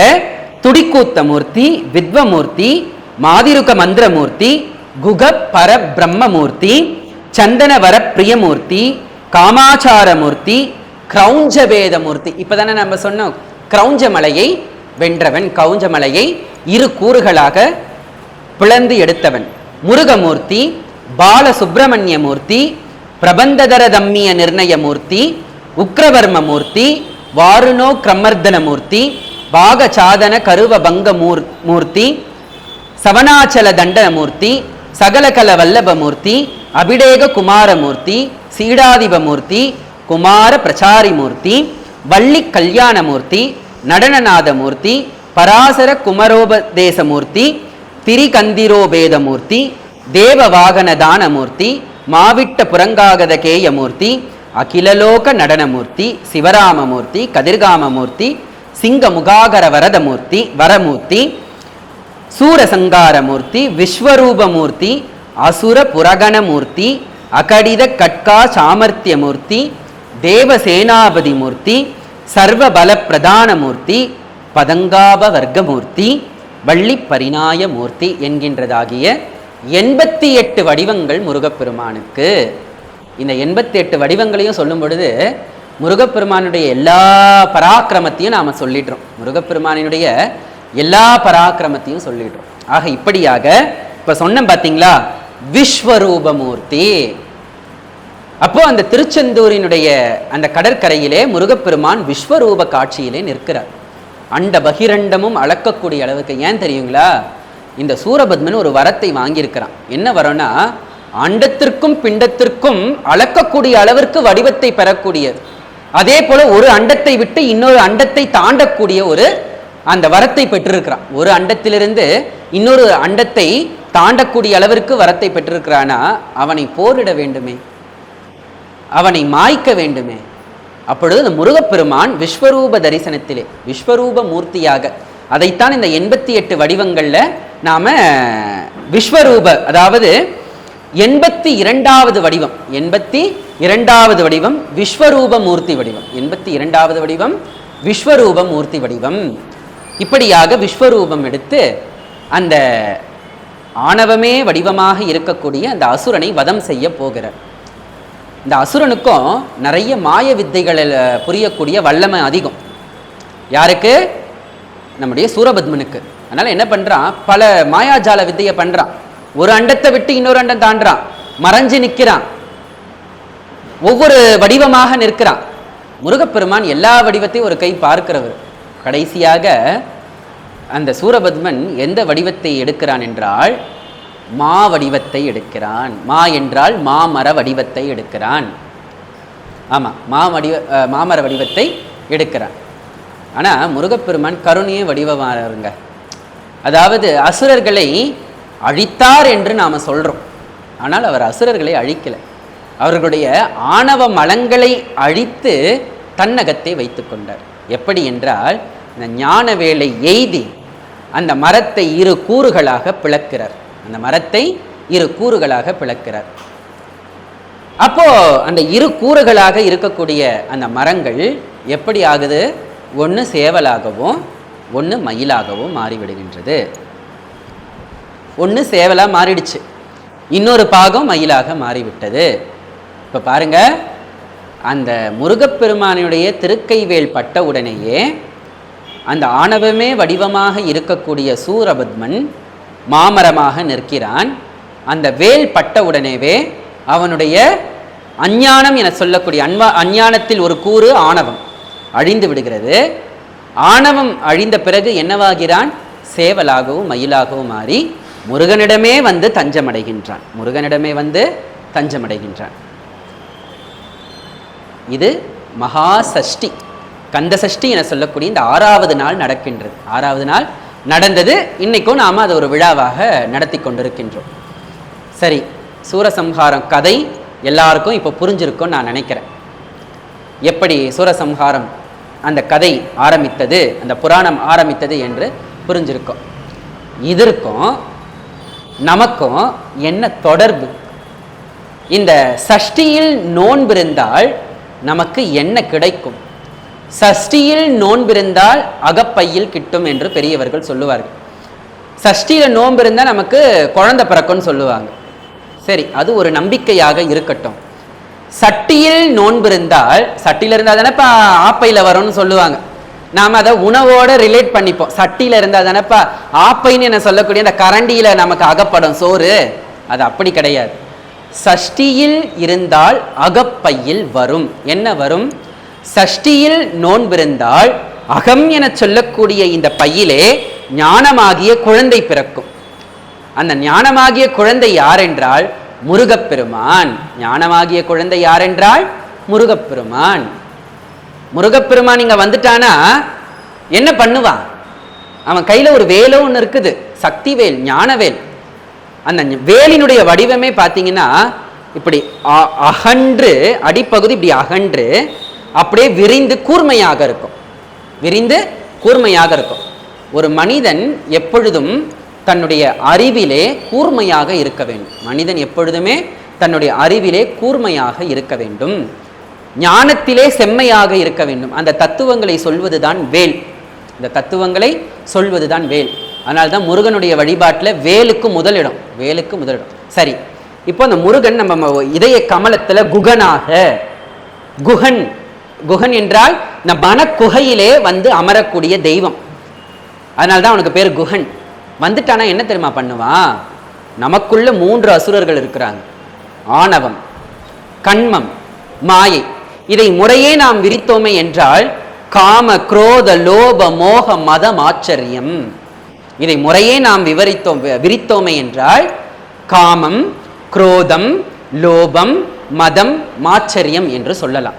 துடிக்கூத்த மூர்த்தி, வித்வமூர்த்தி, மாதிருக மந்திரமூர்த்தி, குக பர பிரம்மமூர்த்தி, சந்தனவர பிரியமூர்த்தி, காமாச்சாரமூர்த்தி, கிரௌஞ்சவேதமூர்த்தி. இப்பதானே நம்ம சொன்னோம், கிரௌஞ்ச மலையை வென்றவன், கௌஞ்ச மலையை இரு கூறுகளாக பிளந்து எடுத்தவன். முருகமூர்த்தி, பால சுப்பிரமணிய மூர்த்தி, பிரபந்ததர தம்மிய நிர்ணய மூர்த்தி, உக்ரவர்ம மூர்த்தி, வாருணோ கிரமர்தன மூர்த்தி, பாகசாதன கருவ பங்க மூர்த்தி, சவனாச்சல தண்டனமூர்த்தி, சகலகல வல்லபமூர்த்தி, அபிடேக குமாரமூர்த்தி, சீடாதிபமூர்த்தி, குமார பிரச்சாரிமூர்த்தி, வள்ளி கல்யாணமூர்த்தி, நடனநாதமூர்த்தி, பராசர குமரோபதேசமூர்த்தி, திரிகந்திரோபேதமூர்த்தி, தேவவாகன தானமூர்த்தி, மாவிட்ட புறங்காகத கேயமூர்த்தி, அகிலலோக நடனமூர்த்தி, சிவராமமூர்த்தி, கதிர்காமமூர்த்தி, சிங்க முகாகர வரதமூர்த்தி, வரமூர்த்தி, சூரசங்காரமூர்த்தி, விஸ்வரூபமூர்த்தி, அசுர புரகணமூர்த்தி, அகடித கட்கா சாமர்த்தியமூர்த்தி, தேவசேனாபதி மூர்த்தி, சர்வபல பிரதானமூர்த்தி, பதங்காப வர்க்கமூர்த்தி, வள்ளி பரிணாய மூர்த்தி என்கின்றதாகிய 88 வடிவங்கள் முருகப்பெருமானுக்கு. இந்த 88 வடிவங்களையும் சொல்லும் பொழுது முருகப்பெருமானுடைய எல்லா பராக்கிரமத்தையும் நாம சொல்லிடுறோம். முருகப்பெருமானினுடைய எல்லா பராக்கிரமத்தையும் சொல்லிடுறோம். ஆக இப்படியாக இப்ப சொன்ன பார்த்தீங்களா, விஸ்வரூபமூர்த்தி. அப்போ அந்த திருச்செந்தூரினுடைய அந்த கடற்கரையிலே முருகப்பெருமான் விஸ்வரூப காட்சியிலே நிற்கிறார். அண்ட பகிரண்டமும் அளக்கக்கூடிய அளவுக்கு. ஏன் தெரியுங்களா, இந்த சூரபத்மன் ஒரு வரத்தை வாங்கியிருக்கிறான். என்ன வரம்னா, அண்டத்திற்கும் பிண்டத்திற்கும் அளக்கக்கூடிய அளவிற்கு வடிவத்தை பெறக்கூடியது. அதே போல ஒரு அண்டத்தை விட்டு இன்னொரு அண்டத்தை தாண்டக்கூடிய ஒரு அந்த வரத்தை பெற்றிருக்கிறான். ஒரு அண்டத்திலிருந்து இன்னொரு அண்டத்தை தாண்டக்கூடிய அளவிற்கு வரத்தை பெற்றிருக்கிறானா, அவனை போரிட வேண்டுமே, அவனை மாய்க்க வேண்டுமே. அப்பொழுது இந்த முருகப்பெருமான் விஸ்வரூப தரிசனத்திலே விஸ்வரூப மூர்த்தியாக, அதைத்தான் இந்த 88 வடிவங்கள்ல நாம விஸ்வரூப, அதாவது 82வது வடிவம், 82வது வடிவம் விஸ்வரூப மூர்த்தி வடிவம், 82வது வடிவம் விஸ்வரூப மூர்த்தி வடிவம். இப்படியாக விஸ்வரூபம் எடுத்து அந்த ஆணவமே வடிவமாக இருக்கக்கூடிய அந்த அசுரனை வதம் செய்ய போகிறார். இந்த அசுரனுக்கும் நிறைய மாய வித்தைகளில் புரியக்கூடிய வல்லமை அதிகம். யாருக்கு? நம்முடைய சூரபத்மனுக்கு. அதனால என்ன பண்றான், பல மாயாஜால வித்தையை பண்றான். ஒரு அண்டத்தை விட்டு இன்னொரு அண்டம் தாண்டான், மறைஞ்சு நிற்கிறான், ஒவ்வொரு வடிவமாக நிற்கிறான். முருகப்பெருமான் எல்லா வடிவத்தையும் ஒரு கை பார்க்கிறவர். கடைசியாக அந்த சூரபத்மன் எந்த வடிவத்தை எடுக்கிறான் என்றால், மா வடிவத்தை எடுக்கிறான். மா என்றால் மாமர வடிவத்தை எடுக்கிறான். ஆமா, மாமர வடிவத்தை எடுக்கிறான். ஆனா முருகப்பெருமான் கருணையே வடிவமாறுங்க. அதாவது அசுரர்களை அழித்தார் என்று நாம சொல்றோம், ஆனால் அவர் அசுரர்களை அழிக்கல. அவர்களுடைய ஆணவ மலங்களை அழித்து தன்னகத்தை வைத்துக் கொண்டார். எப்படி என்றால், இந்த ஞான வேலை எய்தி அந்த மரத்தை 2 கூறுகளாக பிளக்கிறார். அந்த மரத்தை 2 கூறுகளாக பிளக்கிறார். அப்போ அந்த 2 கூறுகளாக இருக்கக்கூடிய அந்த மரங்கள் எப்படி ஆகுது? ஒன்று சேவலாகவும் ஒன்று மயிலாகவும் மாறிவிடுகின்றது. ஒன்று சேவலா மாறிடுச்சு, இன்னொரு பாகம் மயிலாக மாறிவிட்டது. இப்போ பாருங்க, அந்த முருகப்பெருமானுடைய திருக்கைவேல் பட்ட உடனேயே அந்த ஆணவமே வடிவமாக இருக்கக்கூடிய சூரபத்மன் மாமரமாக நிற்கிறான். அந்த வேல் பட்ட உடனேவே அவனுடைய அஞ்ஞானம் என சொல்லக்கூடிய அஞ்ஞானத்தில் ஒரு கூறு ஆணவம் அழிந்து விடுகிறது. ஆணவம் அழிந்த பிறகு என்னவாகிறான்? சேவலாகவும் மயிலாகவும் மாறி முருகனிடமே வந்து தஞ்சமடைகின்றான். முருகனிடமே வந்து தஞ்சமடைகின்றான். இது மகா சஷ்டி, கந்த சஷ்டி என சொல்லக்கூடிய இந்த 6வது நாள் நடக்கின்றது. 6வது நாள் நடந்தது. இன்னைக்கும் நாம அதை ஒரு விழாவாக நடத்தி கொண்டிருக்கின்றோம். சரி, சூரசம்ஹாரம் கதை எல்லாருக்கும் இப்போ புரிஞ்சிருக்கும் நான் நினைக்கிறேன். எப்படி சூரசம்ஹாரம் அந்த கதை ஆரம்பித்தது, அந்த புராணம் ஆரம்பித்தது என்று புரிஞ்சிருக்கும். இதற்கும் நமக்கும் என்ன தொடர்பு? இந்த சஷ்டியில் நோன்பிருந்தால் நமக்கு என்ன கிடைக்கும்? சஷ்டியில் நோன்பிருந்தால் அகப்பையில் கிட்டும் என்று பெரியவர்கள் சொல்லுவார்கள். சஷ்டியில் நோன்பிருந்தால் நமக்கு குழந்தை பிறக்கும்னு சொல்லுவாங்க. சரி, அது ஒரு நம்பிக்கையாக இருக்கட்டும். சட்டியில் நோன்பிருந்தால், சட்டியில் இருந்தால் தானேப்பா ஆப்பையில் வரும்னு சொல்லுவாங்க. நாம் அதை உணவோடு ரிலேட் பண்ணிப்போம். சட்டியில் இருந்தால் தானேப்பா ஆப்பைன்னு என்ன சொல்லக்கூடிய அந்த கரண்டியில் நமக்கு அகப்படும் சோறு. அது அப்படி கிடையாது. சஷ்டியில் இருந்தால் அகப்பையில் வரும். என்ன வரும்? சஷ்டியில் நோன்பிருந்தால் அகம் என சொல்லக்கூடிய இந்த பையிலே ஞானமாகிய குழந்தை பிறக்கும். அந்த ஞானமாகிய குழந்தை யார் என்றால் முருகப்பெருமான். ஞானமாகிய குழந்தை யார் என்றால் முருகப்பெருமான். முருகப்பெருமான் இங்க வந்துட்டானா என்ன பண்ணுவான்? அவன் கையில ஒரு வேலோ ஒன்று இருக்குது, சக்தி வேல், ஞானவேல். அந்த வேலினுடைய வடிவமே பார்த்தீங்கன்னா இப்படி அகன்று, அடிப்பகுதி இப்படி அகன்று அப்படியே விரிந்து கூர்மையாக இருக்கும். விரிந்து கூர்மையாக இருக்கும். ஒரு மனிதன் எப்பொழுதும் தன்னுடைய அறிவிலே கூர்மையாக இருக்க வேண்டும். மனிதன் எப்பொழுதுமே தன்னுடைய அறிவிலே கூர்மையாக இருக்க வேண்டும். ஞானத்திலே செம்மையாக இருக்க வேண்டும். அந்த தத்துவங்களை சொல்வதுதான் வேல். இந்த தத்துவங்களை சொல்வதுதான் வேல். அதனால்தான் முருகனுடைய வழிபாட்டில் வேலுக்கு முதலிடம். வேலுக்கு முதலிடம். சரி, இப்போ அந்த முருகன் நம்ம இதய கமலத்துல குகனாக, குகன், குகன் என்றால் இந்த மனக்குகையிலே வந்து அமரக்கூடிய தெய்வம். அதனால்தான் அவனுக்கு பேர் குகன். வந்துட்டானா என்ன தெரியுமா பண்ணுவான்? நமக்குள்ள 3 அசுரர்கள் இருக்கிறாங்க. ஆணவம், கண்மம், மாயை. இதை முறையே நாம் விரித்தோமே என்றால் காம, குரோத, லோப, மோக, மதம், ஆச்சரியம். இதை முறையே நாம் விரித்தோமே என்றால் காமம், குரோதம், லோபம், மதம், மாச்சரியம் என்று சொல்லலாம்.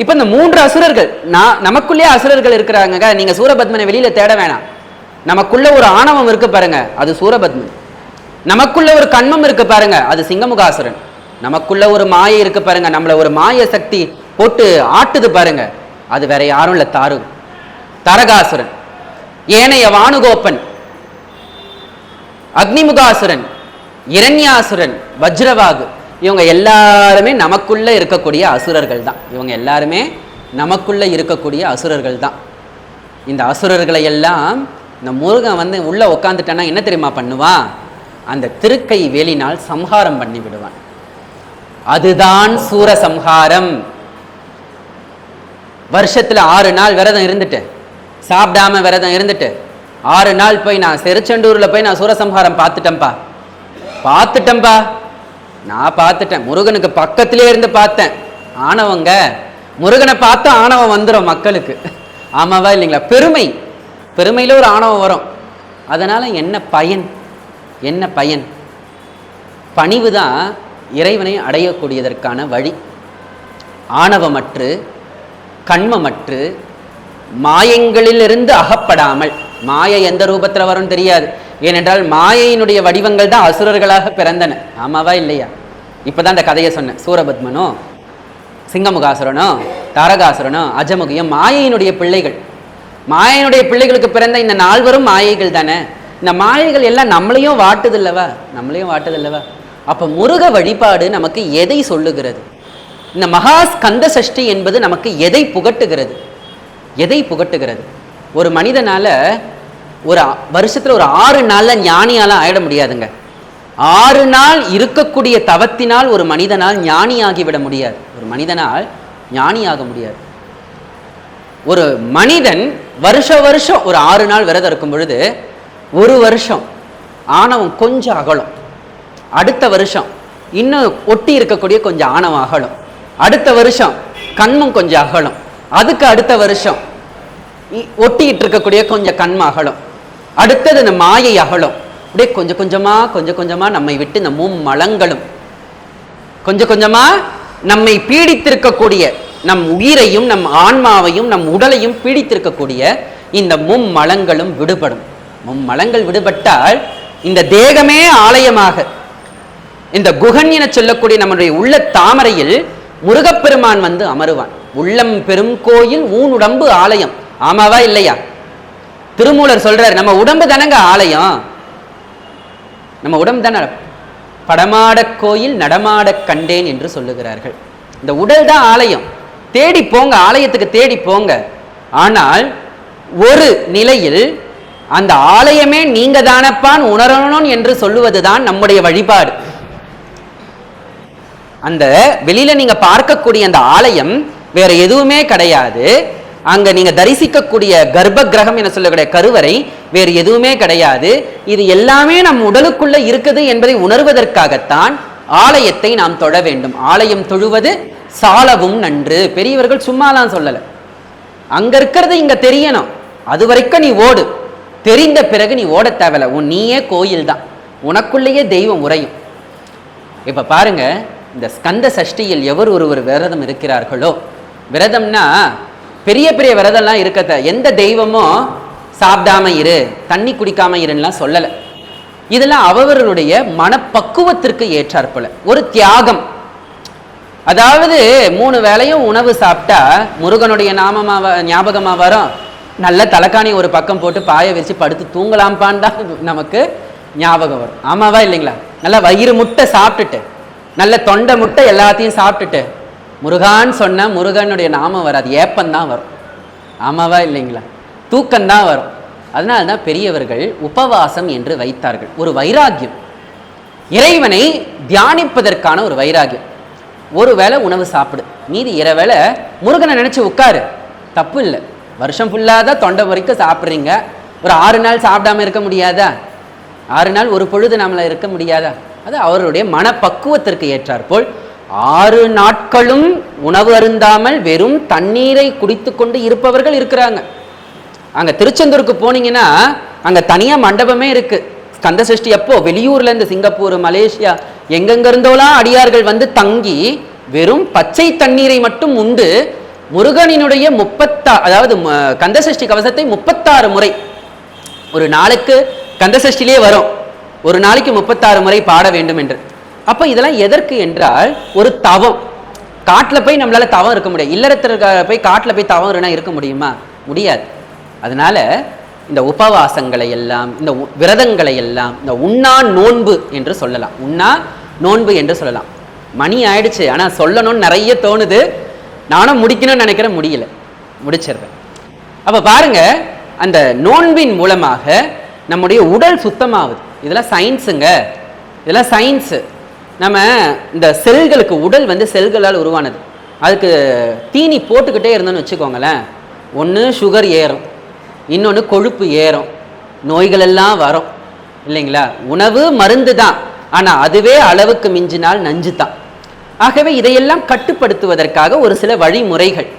இப்ப இந்த 3 அசுரர்கள் நமக்குள்ளே அசுரர்கள் இருக்கிறாங்க. நீங்க சூரபத்மனை வெளியில தேட வேணாம். நமக்குள்ள ஒரு ஆணவம் இருக்கு பாருங்க, அது சூரபத்மன். நமக்குள்ள ஒரு கண்மம் இருக்கு பாருங்க, அது சிங்கமுகாசுரன். நமக்குள்ள ஒரு மாயை இருக்கு பாருங்க, நம்மள ஒரு மாய சக்தி போட்டு ஆட்டுது பாருங்க, அது வேற யாரும் இல்ல, தாரகாசுரன். ஏனைய வானுகோப்பன், அக்னிமுகாசுரன், இரண்யாசுரன், வஜ்ரவாகு, இவங்க எல்லாருமே நமக்குள்ள இருக்கக்கூடிய அசுரர்கள் தான். இவங்க எல்லாருமே நமக்குள்ள இருக்கக்கூடிய அசுரர்கள் தான். இந்த அசுரர்களை எல்லாம் இந்த முருகன் வந்து உள்ள உட்காந்துட்டானா என்ன தெரியுமா பண்ணுவான்? அந்த திருக்கை வேலினால் சம்ஹாரம் பண்ணி விடுவான். அதுதான் சூரசம்ஹாரம். வருஷத்துல 6 நாள் விரதம் இருந்துட்டு, சாப்பிடாம விரதம் இருந்துட்டு 6 நாள் போய் நான் செருச்செண்டூர்ல போய் நான் சூரசம்ஹாரம் பார்த்துட்டேன்பா, நான் பார்த்துட்டேன். முருகனுக்கு பக்கத்திலே இருந்து பார்த்தேன். ஆணவங்க, முருகனை பார்த்தா ஆணவம் வந்துடும் மக்களுக்கு. ஆமாவா இல்லைங்களா? பெருமையில ஒரு ஆணவம் வரும். அதனால என்ன பயன்? என்ன பயன்? பணிவுதான் இறைவனை அடையக்கூடியதற்கான வழி. ஆணவமற்று, கண்மமற்று, மாயங்களிலிருந்து அகப்படாமல். மாயை எந்த ரூபத்தில் வரும் தெரியாது. ஏனென்றால் மாயையினுடைய வடிவங்கள் தான் அசுரர்களாக பிறந்தன. ஆமாவா இல்லையா? இப்பதான் அந்த கதையை சொன்னேன். சூரபத்மனோ, சிங்கமுகாசுரனோ, தாரகாசுரனோ, அஜமுகியும் மாயையினுடைய பிள்ளைகள். மாயையினுடைய பிள்ளைகளுக்கு பிறந்த இந்த 4 மாயைகள் தானே. இந்த மாயைகள் எல்லாம் நம்மளையும் வாட்டுதில்லவா? அப்ப முருக வழிபாடு நமக்கு எதை சொல்லுகிறது? இந்த மகா ஸ்கந்த சஷ்டி என்பது நமக்கு எதை புகட்டுகிறது? ஒரு மனிதனால ஒரு வருஷத்துல ஒரு 6 நாள்ல ஞானியால ஆயிட முடியாதுங்க. 6 நாள் இருக்கக்கூடிய தவத்தினால் ஒரு மனிதனால் ஞானியாகிவிட முடியாது. ஒரு மனிதன் வருஷம் ஒரு 6 நாள் விரதம் இருக்கும் பொழுது ஒரு வருஷம் ஆணவம் கொஞ்சம் அகலும். அடுத்த வருஷம் இன்னும் ஒட்டி இருக்கக்கூடிய கொஞ்சம் ஆணவம் அகலும். அடுத்த வருஷம் கண்மம் கொஞ்சம் அகலும். அதுக்கு அடுத்த வருஷம் ஒட்டிட்டு இருக்கக்கூடிய கொஞ்சம் கண்மம் அகலும். அடுத்தது இந்த மாயை அகலும். அப்படியே கொஞ்சம் கொஞ்சமா நம்மை விட்டு இந்த மும்மலங்களும் கொஞ்சம் கொஞ்சமா நம்மை பீடித்திருக்கக்கூடிய, நம் உயிரையும் நம் ஆன்மாவையும் நம் உடலையும் பீடித்திருக்கக்கூடிய இந்த மும்மலங்களும் விடுபடும். மும்மலங்கள் விடுபட்டால் இந்த தேகமே ஆலயமாக, இந்த குகன் என சொல்லக்கூடிய நம்முடைய உள்ள தாமரையில் முருகப்பெருமான் வந்து அமருவான். உள்ளம் பெரும் கோயில் ஊனுடம்பு ஆலயம். ஆமாவா இல்லையா? திருமூலர் சொல்றார், நம்ம உடம்பு தானங்க ஆலயம். நம்ம உடம்பு தானே. படமாட கோயில் நடமாட கண்டேன் என்று சொல்லுகிறார்கள். இந்த உடல் தான் ஆலயம். தேடி போங்க, ஆலயத்துக்கு தேடி போங்க. ஆனால் ஒரு நிலையில் அந்த ஆலயமே நீங்க தானப்பான் உணரணும் என்று சொல்லுவதுதான் நம்முடைய வழிபாடு. அந்த வெளியில நீங்க பார்க்கக்கூடிய அந்த ஆலயம் வேற எதுவுமே கிடையாது. அங்க நீங்க தரிசிக்கக்கூடிய கர்ப்ப கிரகம் என சொல்லக்கூடிய கருவறை வேறு எதுவுமே கிடையாது. இது எல்லாமே நம் உடலுக்குள்ள இருக்குது என்பதை உணர்வதற்காகத்தான் ஆலயத்தை நாம் தொழ வேண்டும். ஆலயம் தொழுவது சாலவும் நன்று. பெரியவர்கள் சும்மாலாம் சொல்லல. அங்க இருக்கிறது இங்க தெரியணும். அது வரைக்கும் நீ ஓடு. தெரிந்த பிறகு நீ ஓட தேவையில்ல. நீயே கோயில் தான். உனக்குள்ளேயே தெய்வம் உறையும். இப்ப பாருங்க, இந்த ஸ்கந்த சஷ்டியில் ஒருவர் விரதம் இருக்கிறார்களோ, விரதம்னா பெரிய பெரிய விரதம்லாம் இருக்கத்த, எந்த தெய்வமும் சாப்பிடாம இரு, தண்ணி குடிக்காம இருன்னா சொல்லலை. இதெல்லாம் அவர்களுடைய மனப்பக்குவத்திற்கு ஏற்றாற்போல ஒரு தியாகம். அதாவது 3 வேளையும் உணவு சாப்பிட்டா முருகனுடைய ஞாபகமா வரும். நல்ல தலைக்காணி ஒரு பக்கம் போட்டு பாய வச்சு படுத்து தூங்கலாம்பான் தான் நமக்கு ஞாபகம் வரும். ஆமாவா இல்லைங்களா? நல்லா வயிறு முட்டை சாப்பிட்டுட்டு, நல்ல தொண்டை முட்டை எல்லாத்தையும் சாப்பிட்டுட்டு முருகான்னு சொன்ன முருகனுடைய நாமம் வராது, ஏப்பந்தான் வரும். ஆமாவா இல்லைங்களா? தூக்கம்தான் வரும். அதனால தான் பெரியவர்கள் உபவாசம் என்று வைத்தார்கள். ஒரு வைராக்கியம், இறைவனை தியானிப்பதற்கான ஒரு வைராக்கியம். ஒரு வேளை உணவு சாப்பிடு, மீதி 2 வேளை முருகனை நினைச்சு உட்காரு, தப்பு இல்லை. வருஷம் ஃபுல்லாக தான் தொண்டை வரைக்கும் சாப்பிட்றீங்க, ஒரு 6 நாள் சாப்பிடாம இருக்க முடியாதா? 6 நாள் ஒரு பொழுது நம்மள இருக்க முடியாதா? அது அவருடைய மனப்பக்குவத்திற்கு ஏற்றாற்போல் 6 நாட்களும் உணவு அருந்தாமல் வெறும் தண்ணீரை குடித்து கொண்டு இருப்பவர்கள் இருக்கிறாங்க. அங்கே திருச்செந்தூருக்கு போனீங்கன்னா அங்கே தனியாக மண்டபமே இருக்கு. ஸ்கந்த சஷ்டி அப்போ வெளியூர்ல இருந்து சிங்கப்பூர், மலேசியா எங்கெங்க இருந்தோலாம் அடியார்கள் வந்து தங்கி வெறும் பச்சை தண்ணீரை மட்டும் உண்டு முருகனினுடைய அதாவது கந்தசஷ்டி கவசத்தை 36 முறை ஒரு நாளுக்கு கந்தசஷ்டிலே வரும், ஒரு நாளைக்கு 36 முறை பாட வேண்டும் என்று. அப்ப இதெல்லாம் எதற்கு என்றால் ஒரு தவம். காட்டில் போய் நம்மளால தவம் இருக்க முடியாது. இல்லறத்தில் போய் காட்டில் போய் தவம் இருக்க முடியுமா? முடியாது. அதனால இந்த உபவாசங்களை எல்லாம், இந்த விரதங்களை எல்லாம் இந்த உண்ணா நோன்பு என்று சொல்லலாம். உண்ணா நோன்பு என்று சொல்லலாம். மணி ஆயிடுச்சு, ஆனா சொல்லணும்னு நிறைய தோணுது. நானும் முடிக்கணும்னு நினைக்கிறேன், முடியல, முடிச்சிடுறேன். அப்ப பாருங்க, அந்த நோன்பின் மூலமாக நம்முடைய உடல் சுத்தமாகுது. இதெல்லாம் சயின்ஸுங்க, இதெல்லாம் சயின்ஸு. நம்ம இந்த செல்களுக்கு, உடல் வந்து செல்களால் உருவானது. அதுக்கு தீனி போட்டுக்கிட்டே இருந்தோன்னு வச்சுக்கோங்களேன், ஒன்று சுகர் ஏறும், இன்னொன்று கொழுப்பு ஏறும், நோய்கள் எல்லாம் வரும் இல்லைங்களா? உணவு மருந்து தான், ஆனால் அதுவே அளவுக்கு மிஞ்சினால் நஞ்சு தான். ஆகவே இதையெல்லாம் கட்டுப்படுத்துவதற்காக ஒரு சில வழிமுறைகள்.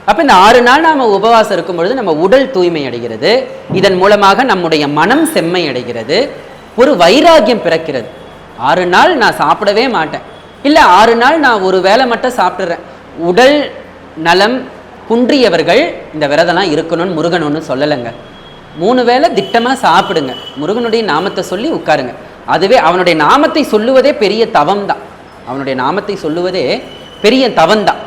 அப்போ இந்த 6 நாள் நாம் உபவாசம் இருக்கும் பொழுது நம்ம உடல் தூய்மை அடைகிறது, இதன் மூலமாக நம்முடைய மனம் செம்மை அடைகிறது, ஒரு வைராகியம் பிறக்கிறது. 6 நாள் நான் சாப்பிடவே மாட்டேன், இல்லை 6 நாள் நான் ஒரு வேளை மட்டும் சாப்பிட்றேன். உடல் நலம் குன்றியவர்கள் இந்த விரதம்லாம் இருக்கணும்னு முருகன் ஒன்று சொல்லலைங்க. 3 வேளை திட்டமாக சாப்பிடுங்க, முருகனுடைய நாமத்தை சொல்லி உட்காருங்க. அதுவே அவனுடைய நாமத்தை சொல்லுவதே பெரிய தவம் தான். அவனுடைய நாமத்தை சொல்லுவதே பெரிய தவம் தான்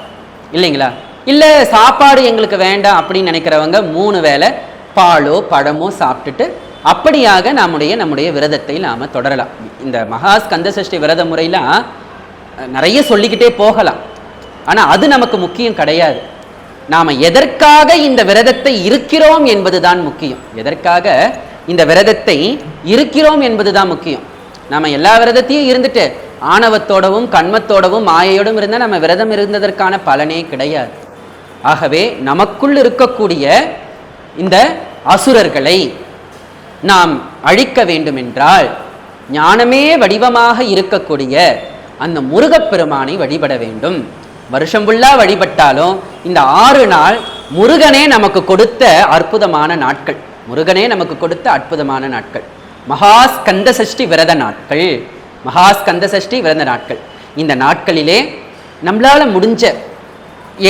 இல்லைங்களா? இல்லை சாப்பாடு எங்களுக்கு வேண்டாம் அப்படின்னு நினைக்கிறவங்க 3 வேளை பாலோ பழமோ சாப்பிட்டுட்டு அப்படியாக நம்முடைய விரதத்தை நாம் தொடரலாம். இந்த மகா ஸ்கந்த சஷ்டி விரத முறையெல்லாம் நிறைய சொல்லிக்கிட்டே போகலாம், ஆனால் அது நமக்கு முக்கியம் கிடையாது. நாம் எதற்காக இந்த விரதத்தை இருக்கிறோம் என்பதுதான் முக்கியம். எதற்காக இந்த விரதத்தை இருக்கிறோம் என்பதுதான் முக்கியம். நாம் எல்லா விரதத்தையும் இருந்துட்டு ஆணவத்தோடவும் கண்மத்தோடவும் மாயையோடும் இருந்தால் நம்ம விரதம் இருந்ததற்கான பலனே கிடையாது. ஆகவே நமக்குள் இருக்கக்கூடிய இந்த அசுரர்களை நாம் அழிக்க வேண்டும் என்றால் ஞானமே வடிவமாக இருக்கக்கூடிய அந்த முருகப்பெருமானை வழிபட வேண்டும். வருஷம் ஃபுல்லாக வழிபட்டாலும் இந்த 6 நாள் முருகனே நமக்கு கொடுத்த அற்புதமான நாட்கள், முருகனே நமக்கு கொடுத்த அற்புதமான நாட்கள், மகாஸ்கந்த சஷ்டி விரத நாட்கள், மகாஸ்கந்த சஷ்டி விரத நாட்கள். இந்த நாட்களிலே நம்மளால முடிஞ்ச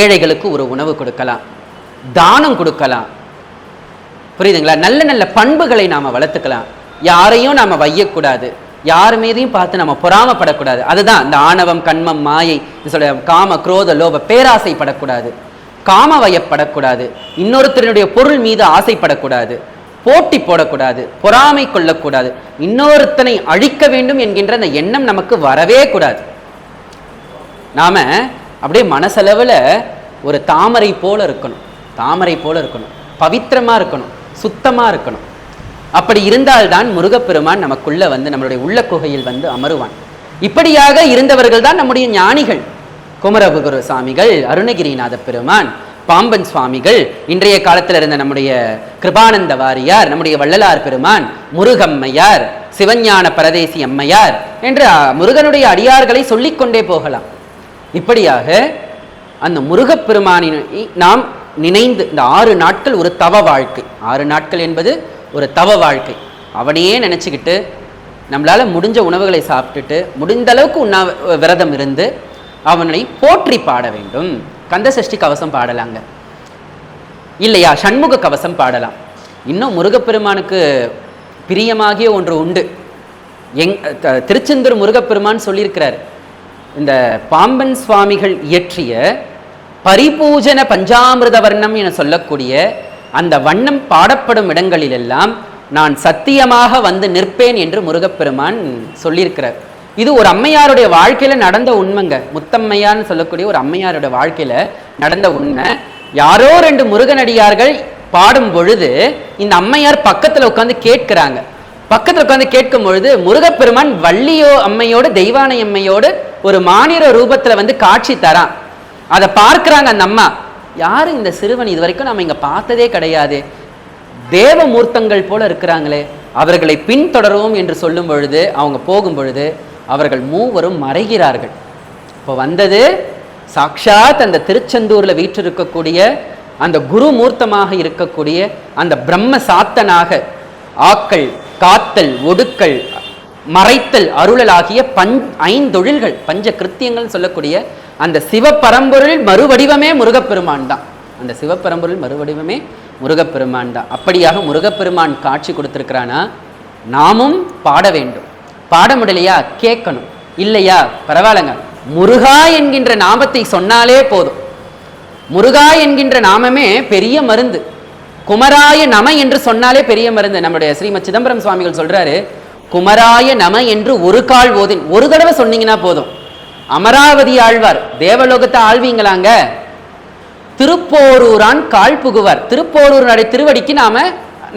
ஏழைகளுக்கு ஒரு உணவு கொடுக்கலாம், தானம் கொடுக்கலாம், புரியுதுங்களா? நல்ல நல்ல பண்புகளை நாம் வளர்த்துக்கலாம். யாரையும் நாம் வையக்கூடாது, யார் மீதையும் பார்த்து நம்ம பொறாமப்படக்கூடாது. அதுதான் இந்த ஆணவம் கண்மம் மாயை சொல்ல, காம குரோத லோப பேராசைப்படக்கூடாது, காம வயப்படக்கூடாது, இன்னொருத்தருடைய பொருள் மீது ஆசைப்படக்கூடாது, போட்டி போடக்கூடாது, பொறாமை கொள்ளக்கூடாது, இன்னொருத்தனை அழிக்க வேண்டும் என்கின்ற அந்த எண்ணம் நமக்கு வரவே கூடாது. நாம அப்படியே மனசளவில் ஒரு தாமரை போல இருக்கணும், தாமரை போல இருக்கணும், பவித்திரமா இருக்கணும், சுத்தமா இருக்கணும். அப்படி இருந்தால்தான் முருகப்பெருமான் நமக்குள்ள வந்து நம்மளுடைய உள்ள குகையில் வந்து அமருவான். இப்படியாக இருந்தவர்கள் தான் நம்முடைய ஞானிகள். குமரகுரு சுவாமிகள், அருணகிரிநாத பெருமான், பாம்பன் சுவாமிகள், இன்றைய காலத்தில் இருந்த நம்முடைய கிருபானந்த வாரியார், நம்முடைய வள்ளலார் பெருமான், முருகம்மையார், சிவஞான பரதேசி அம்மையார் என்று முருகனுடைய அடியார்களை சொல்லிக்கொண்டே போகலாம். இப்படியாக அந்த முருகப்பெருமானை நாம் நினைந்து இந்த 6 நாட்கள் ஒரு தவ வாழ்க்கை, 6 நாட்கள் என்பது ஒரு தவ வாழ்க்கை. அவனையே நினச்சிக்கிட்டு நம்மளால் முடிஞ்ச உணவுகளை சாப்பிட்டுட்டு முடிந்த அளவுக்கு விரதம் இருந்து அவனை போற்றி பாட வேண்டும். கந்த சஷ்டி கவசம் பாடலாங்க, இல்லையா சண்முக கவசம் பாடலாம். இன்னும் முருகப்பெருமானுக்கு பிரியமாகிய ஒன்று உண்டு, திருச்செந்தூர் முருகப்பெருமான் சொல்லியிருக்கிறார். இந்த பாம்பன் சுவாமிகள் இயற்றிய பரிபூஜன பஞ்சாமிர்த வர்ணம் என சொல்லக்கூடிய அந்த வண்ணம் பாடப்படும் இடங்களிலெல்லாம் நான் சத்தியமாக வந்து நிற்பேன் என்று முருகப்பெருமான் சொல்லியிருக்கிறார். இது ஒரு அம்மையாருடைய வாழ்க்கையில நடந்த உண்மைங்க. முத்தம்மையான்னு சொல்லக்கூடிய ஒரு அம்மையாருடைய வாழ்க்கையில நடந்த உண்மை. யாரோ 2 முருகனடியார்கள் பாடும் பொழுது இந்த அம்மையார் பக்கத்துல உட்காந்து கேட்கிறாங்க. பக்கத்துல உட்காந்து கேட்கும் பொழுது முருகப்பெருமான் வள்ளியோ அம்மையோடு தெய்வானை அம்மையோடு ஒரு மாநில ரூபத்துல வந்து காட்சி தரான். அதை பார்க்கிறாங்க அந்த அம்மா. யாரு இந்த சிறுவன், இது வரைக்கும் நம்ம இங்க பார்த்ததே கிடையாது, தேவ மூர்த்தங்கள் போல இருக்கிறாங்களே, அவர்களை பின்தொடருவோம் என்று சொல்லும் பொழுது அவங்க போகும் பொழுது அவர்கள் மூவரும் மறைகிறார்கள். இப்போ வந்தது சாக்ஷாத் அந்த திருச்செந்தூர்ல வீற்றிருக்கக்கூடிய அந்த குரு மூர்த்தமாக இருக்கக்கூடிய அந்த பிரம்ம சாத்தனாக ஆக்கல், காத்தல், ஒடுக்கல், மறைத்தல், அருளல் ஆகிய 5 பஞ்ச கிருத்தியங்கள் சொல்லக்கூடிய அந்த சிவபரம்பொருள் மறுவடிவமே முருகப்பெருமான் தான். அந்த சிவபரம்பொருள் மறுவடிவமே முருகப்பெருமான் தான். அப்படியாக முருகப்பெருமான் காட்சி கொடுத்திருக்கிறானா, நாமும் பாட வேண்டும். பாட முடியலையா கேட்கணும், இல்லையா பரவாயில்லைங்க, முருகா என்கின்ற நாமத்தை சொன்னாலே போதும். முருகா என்கின்ற நாமமே பெரிய மருந்து. குமராய நம என்று சொன்னாலே பெரிய மருந்து. நம்முடைய ஸ்ரீமத் சிதம்பரம் சுவாமிகள் சொல்றாரு, குமராய நம என்று ஒரு கால் ஓதின், ஒரு தடவை சொன்னீங்கன்னா போதும். அமராவதி ஆழ்வார், தேவலோகத்தை ஆழ்வீங்களாங்க, திருப்போரூரான் கால் புகுவார். திருப்போரூருடைய திருவடிக்கு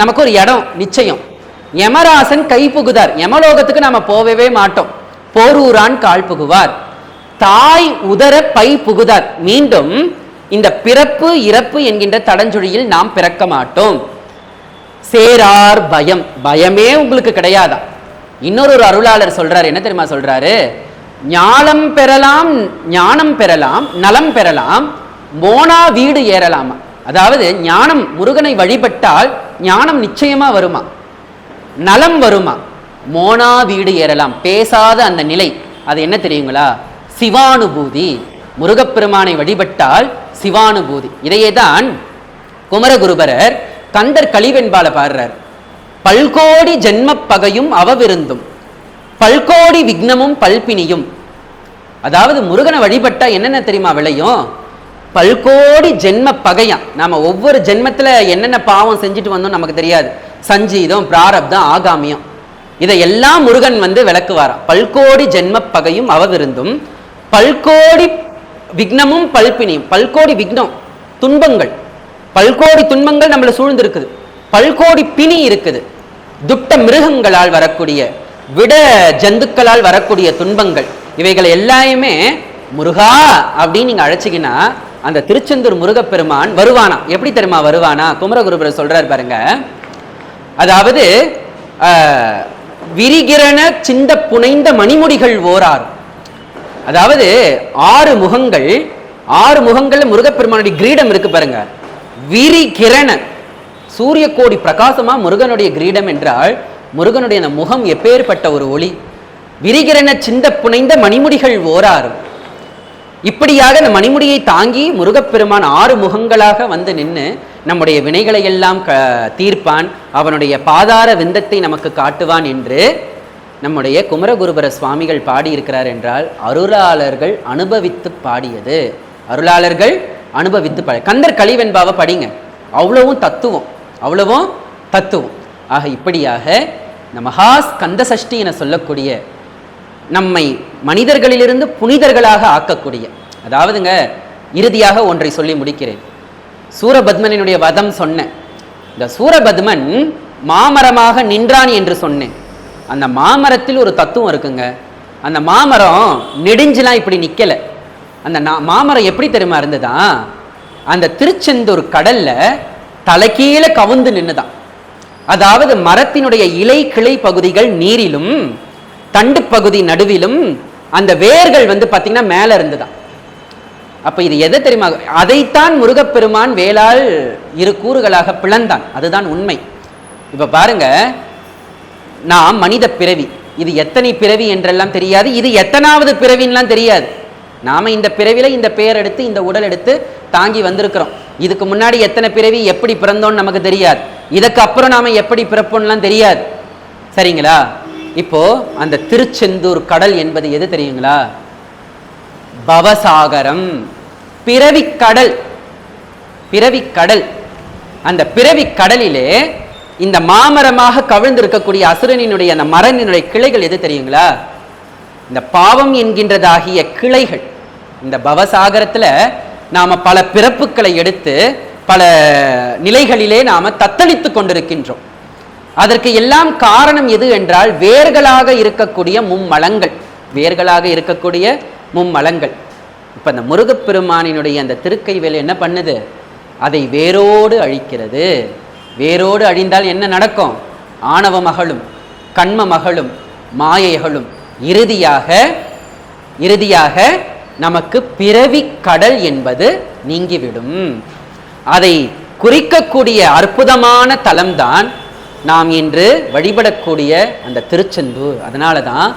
நமக்கு ஒரு இடம் நிச்சயம். யமராசன் கை புகுதார், யமலோகத்துக்கு நாம போகவே மாட்டோம். போரூரான் கால் புகுவார். தாய் உதர பை புகுதார். மீண்டும் இந்த பிறப்பு இறப்பு என்கின்ற தடஞ்சுழியில் நாம் பிறக்க மாட்டோம். சேரார் பயம், பயமே உங்களுக்கு கிடையாதா. இன்னொரு அருளாளர் சொல்றாரு, என்ன தெரியுமா சொல்றாரு, ஞானம் பெறலாம், ஞானம் பெறலாம், நலம் பெறலாம், மோனா வீடு ஏறலாமா. அதாவது ஞானம், முருகனை வழிபட்டால் ஞானம் நிச்சயமா வருமா, நலம் வருமா, மோனா வீடு ஏறலாம், பேசாத அந்த நிலை. அது என்ன தெரியுங்களா, சிவானுபூதி. முருகப்பெருமானை வழிபட்டால் சிவானுபூதி. இதையே தான் குமரகுருபரர் கந்தர் கலிவெண்பால பாடுறார். பல்கோடி ஜென்ம பகையும் அவவிருந்தும் பல்கோடி விக்னமும் பல்பினியும். அதாவது முருகனை வழிபட்டா என்னென்ன தெரியுமா விளையும், பல்கோடி ஜென்ம பகையா. நாம ஒவ்வொரு ஜென்மத்துல என்னென்ன பாவம் செஞ்சுட்டு வந்தோம் நமக்கு தெரியாது. சஞ்சீதம், பிராரப்தம், ஆகாமியம், இதையெல்லாம் முருகன் வந்து விளக்குவாராம். பல்கோடி ஜென்ம பகையும் அவவிருந்தும் பல்கோடி விக்னமும் பல்பினியும். பல்கோடி விக்னம், துன்பங்கள், பல்கோடி துன்பங்கள் நம்மளை சூழ்ந்து இருக்குது. பல்கோடி பிணி இருக்குது, துட்ட மிருகங்களால் வரக்கூடிய, விட ஜந்துக்களால் வரக்கூடிய துன்பங்கள். இவைகள் எல்லாமே முருகா அப்படின்னு நீங்க அழைச்சிங்கன்னா அந்த திருச்செந்தூர் முருகப்பெருமான் வருவானா. எப்படி தெரியுமா வருவானா, குமரகுருபரர் சொல்றாரு பாருங்க. அதாவது விரிகிரண சிந்த புனைந்த மணிமுடிகள் ஓரார். அதாவது 6 முகங்கள், 6 முகங்கள்ல முருகப்பெருமானுடைய கிரீடம் இருக்கு பாருங்க. விரிகிரண, சூரிய கோடி பிரகாசமா முருகனுடைய கிரீடம் என்றால் முருகனுடைய அந்த முகம் எப்பேற்பட்ட ஒரு ஒளி. விரிகிரண சிந்த புனைந்த மணிமுடிகள் ஓரார். இப்படியாக அந்த மணிமுடியை தாங்கி முருகப்பெருமான் 6 முகங்களாக வந்து நின்று நம்முடைய வினைகளை எல்லாம் தீர்ப்பான், அவனுடைய பாதார விந்தத்தை நமக்கு காட்டுவான் என்று நம்முடைய குமரகுருபர சுவாமிகள் பாடியிருக்கிறார் என்றால் அருளாளர்கள் அனுபவித்து பாடியது. அருளாளர்கள் அனுபவித்து பாடி. கந்தர் கலிவெண்பாவை படிங்க, அவ்வளவும் தத்துவம், அவ்வளவும் தத்துவம். ஆக இப்படியாக இந்த மகா ஸ்கந்த சஷ்டி என சொல்லக்கூடிய நம்மை மனிதர்களிலிருந்து புனிதர்களாக ஆக்கக்கூடிய, அதாவதுங்க இறுதியாக ஒன்றை சொல்லி முடிக்கிறேன். சூரபத்மனினுடைய வதம் சொன்னேன். இந்த சூரபத்மன் மாமரமாக நின்றான் என்று சொன்னேன். அந்த மாமரத்தில் ஒரு தத்துவம் இருக்குங்க. அந்த மாமரம் நெடுஞ்செல்லாம் இப்படி நிக்கல. அந்த மாமரம் எப்படி தெரியுமா இருந்ததா, அந்த திருச்செந்தூர் கடல்ல தலைக்கீழ கவுந்து நின்னுதான். அதாவது மரத்தினுடைய இலை கிளை பகுதிகள் நீரிலும், தண்டு பகுதி நடுவிலும், அந்த வேர்கள் வந்து பாத்தீங்கன்னா மேல இருந்துதான். அப்ப இது எதை தெரியுமா, அதைத்தான் முருகப்பெருமான் வேளால் 2 கூறுகளாக பிளந்தான். அதுதான் உண்மை. இப்ப பாருங்க, நாம் மனித பிறவி, இது எத்தனை பிறவி என்றெல்லாம் தெரியாது, இது எத்தனாவது பிறவின்லாம் தெரியாது. நாம இந்த பிறவில இந்த பெயர் எடுத்து இந்த உடல் எடுத்து தாங்கி வந்திருக்கிறோம். இதுக்கு முன்னாடி எத்தனை பிறவி எப்படி பிறந்தோன்னு நமக்கு தெரியாது. இதுக்கு அப்புறம் நாம எப்படி பிறப்போம்லாம் தெரியாது. சரிங்களா? இப்போ அந்த திருச்செந்தூர் கடல் என்பது எது தெரியுங்களா? பவசாகரம், பிறவிக்கடல். பிறவிக்கடல். அந்த பிறவிக்கடலிலே இந்த மாமரமாக கவிழ்ந்திருக்கக்கூடிய அசுரனினுடைய அந்த மரனினுடைய கிளைகள் எது தெரியுங்களா? இந்த பாவம் என்கின்றதாகிய கிளைகள். இந்த பவசாகரத்துல நாம பல பிறப்புகளை எடுத்து பல நிலைகளிலே நாம தத்தளித்து கொண்டிருக்கின்றோம். அதற்கு எல்லாம் காரணம் எது என்றால் வேர்களாக இருக்கக்கூடிய மும்மலங்கள். வேர்களாக இருக்கக்கூடிய மும்மலங்கள். இப்ப இந்த முருகப்பெருமானினுடைய அந்த திருக்கைவேல் என்ன பண்ணுது? அதை வேரோடு அழிக்கிறது. வேரோடு அழிந்தால் என்ன நடக்கும்? ஆணவ மகளும் கண்ம மகளும் மாயைகளும் இறுதியாக நமக்கு பிறவி கடல் என்பது நீங்கிவிடும். அதை குறிக்கக்கூடிய அற்புதமான தலம்தான் நாம் இன்று வழிபடக்கூடிய அந்த திருச்செந்தூர். அதனால தான்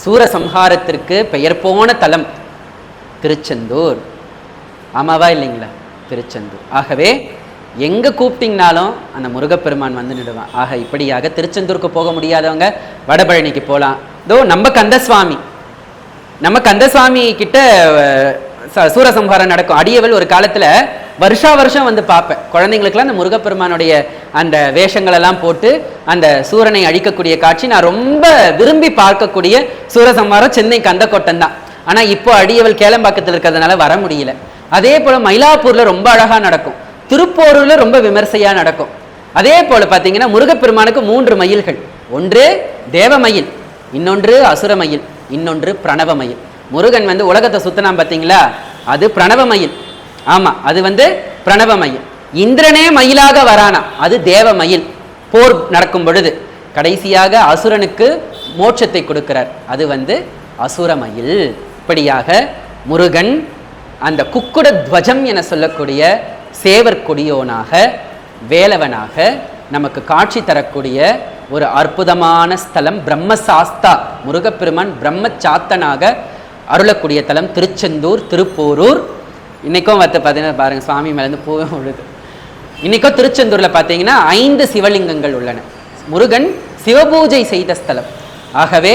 சூரசம்ஹாரத்திற்கு பெயர் போன தலம் திருச்செந்தூர். ஆமாவா இல்லைங்களா? திருச்செந்தூர். ஆகவே எங்க கூப்பிட்டீங்கனாலும் அந்த முருகப்பெருமான் வந்து நிடுவான். ஆக இப்படியாக திருச்செந்தூருக்கு போக முடியாதவங்க வடபழனிக்கு போகலாம். இதோ நம்ம கந்தசுவாமி கிட்ட சூரசம்ஹாரம் நடக்கும். அடியவள் ஒரு காலத்துல வருஷம் வந்து பார்ப்பேன். குழந்தைங்களுக்கெல்லாம் அந்த முருகப்பெருமானுடைய அந்த வேஷங்கள் எல்லாம் போட்டு அந்த சூரனை அழிக்கக்கூடிய காட்சி நான் ரொம்ப விரும்பி பார்க்கக்கூடிய சூரசம்ஹாரம் சென்னை கந்தக்கோட்டம் தான். ஆனா இப்போ அடியவள் கேளம்பாக்கத்தில் இருக்கிறதுனால வர முடியல. அதே போல மயிலாப்பூர்ல ரொம்ப அழகா நடக்கும். திருப்போரூர்ல ரொம்ப விமர்சையா நடக்கும். அதே போல பாத்தீங்கன்னா முருகப்பெருமானுக்கு 3 மயில்கள். ஒன்று தேவமயில், இன்னொன்று அசுரமயில், இன்னொன்று பிரணவமயில். முருகன் வந்து உலகத்தை சுத்தினான் பார்த்தீங்களா? அது பிரணவமயில். ஆமா, அது வந்து பிரணவமயில். இந்திரனே மயிலாக வரானா, அது தேவமயில். போர் நடக்கும் பொழுது கடைசியாக அசுரனுக்கு மோட்சத்தை கொடுக்கிறார், அது வந்து அசுரமயில். இப்படியாக முருகன் அந்த குக்குட துவஜம் என சொல்லக்கூடிய சேவர் கொடியோனாக வேலவனாக நமக்கு காட்சி தரக்கூடிய ஒரு அற்புதமான ஸ்தலம் பிரம்மசாஸ்தா. முருகப்பெருமான் பிரம்மச்சாத்தனாக அருளக்கூடிய தலம் திருச்செந்தூர், திருப்போரூர். இன்னைக்கும் பார்த்தீங்கன்னா பாருங்க, சுவாமி மேலேருந்து பூவே விழுது. இன்னைக்கும் திருச்செந்தூரில் பார்த்தீங்கன்னா 5 சிவலிங்கங்கள் உள்ளன. முருகன் சிவபூஜை செய்த ஸ்தலம். ஆகவே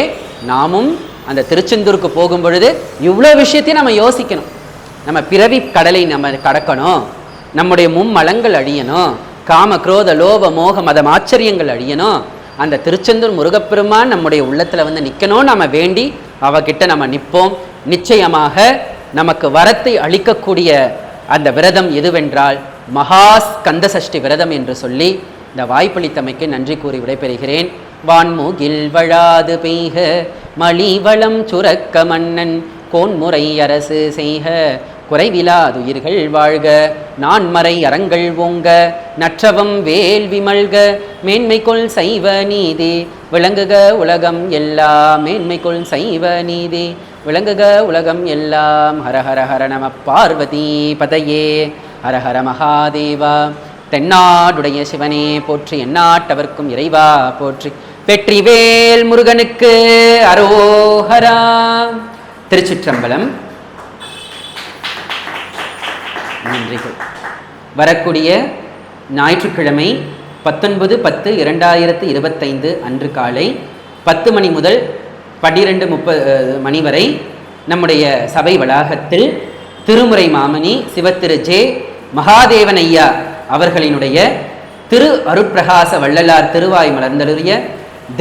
நாமும் அந்த திருச்செந்தூருக்கு போகும் பொழுது இவ்வளோ விஷயத்தையும் நம்ம யோசிக்கணும். நம்ம பிறவி கடலை நம்ம கடக்கணும், நம்முடைய மும்மலங்கள் அழியணும், காம குரோத லோப மோக மதம் ஆச்சரியங்கள் அழியணும். அந்த திருச்செந்தூர் முருகப்பெருமான் நம்முடைய உள்ளத்தில் வந்து நிற்கணும். நம்ம வேண்டி அவகிட்ட நம்ம நிற்போம். நிச்சயமாக நமக்கு வரத்தை அளிக்கக்கூடிய அந்த விரதம் எதுவென்றால் மகா ஸ்கந்த சஷ்டி விரதம் என்று சொல்லி இந்த வாய்ப்பளித்தமைக்கு நன்றி கூறி விடைபெறுகிறேன். வான்முகில் வழாது பெய்க மலிவளம் சுரக்க மன்னன் கோன்முறை அரசு செய்க குறைவிலாதுயிர்கள் வாழ்க நான்மறை அறங்கள் ஓங்க நற்றவம் வேள்வி மல்க மேன்மைக்குள் சைவ நீதி விளங்குக உலகம் எல்லாம். மேன்மைக்குள் சைவ நீதி விளங்குக உலகம் எல்லாம். ஹர ஹர ஹர நம பார்வதி பதையே ஹர ஹர மகாதேவா. தென்னாடுடைய சிவனே போற்றி, எந்நாட்டவர்க்கும் இறைவா போற்றி. வெற்றிவேல் முருகனுக்கு அரோஹரா. திருச்சிற்றம்பலம். நன்றிகள். வரக்கூடிய ஞாயிற்றுக்கிழமை 19/10/2025 அன்று காலை 10 மணி முதல் 12:30 மணி வரை நம்முடைய சபை வளாகத்தில் திருமுறை மாமணி சிவத்திரு ஜே மகாதேவன் ஐயா அவர்களினுடைய திரு அருட்பிரகாச வள்ளலார் திருவாய் மலர்ந்தருளிய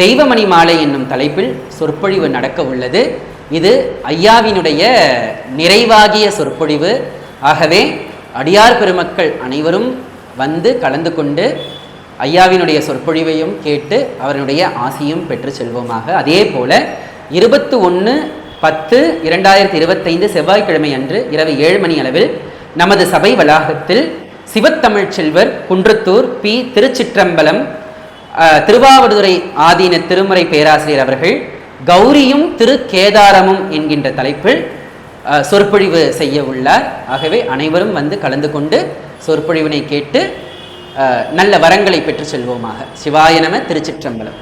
தெய்வமணி மாலை என்னும் தலைப்பில் சொற்பொழிவு நடக்க உள்ளது. இது ஐயாவினுடைய நிறைவாகிய சொற்பொழிவு. ஆகவே அடியார் பெருமக்கள் அனைவரும் வந்து கலந்து கொண்டு ஐயாவினுடைய சொற்பொழிவையும் கேட்டு அவருடைய ஆசியும் பெற்று செல்வோமாக. அதே போல 21/10/2025 செவ்வாய்க்கிழமை அன்று இரவு 7 மணி அளவில் நமது சபை வளாகத்தில் சிவத்தமிழ் செல்வர் குன்றத்தூர் பி. திருச்சிற்றம்பலம் திருவாவடுதுறை ஆதீன திருமுறை பேராசிரியர் அவர்கள் கௌரியும் திரு கேதாரமும் என்கின்ற தலைப்பில் சொற்பொழிவு செய்ய உள்ளார். ஆகவே அனைவரும் வந்து கலந்து கொண்டு சொற்பொழிவினை கேட்டு நல்ல வரங்களை பெற்று செல்வோமாக. சிவாய நம. திருச்சிற்றம்பலம்.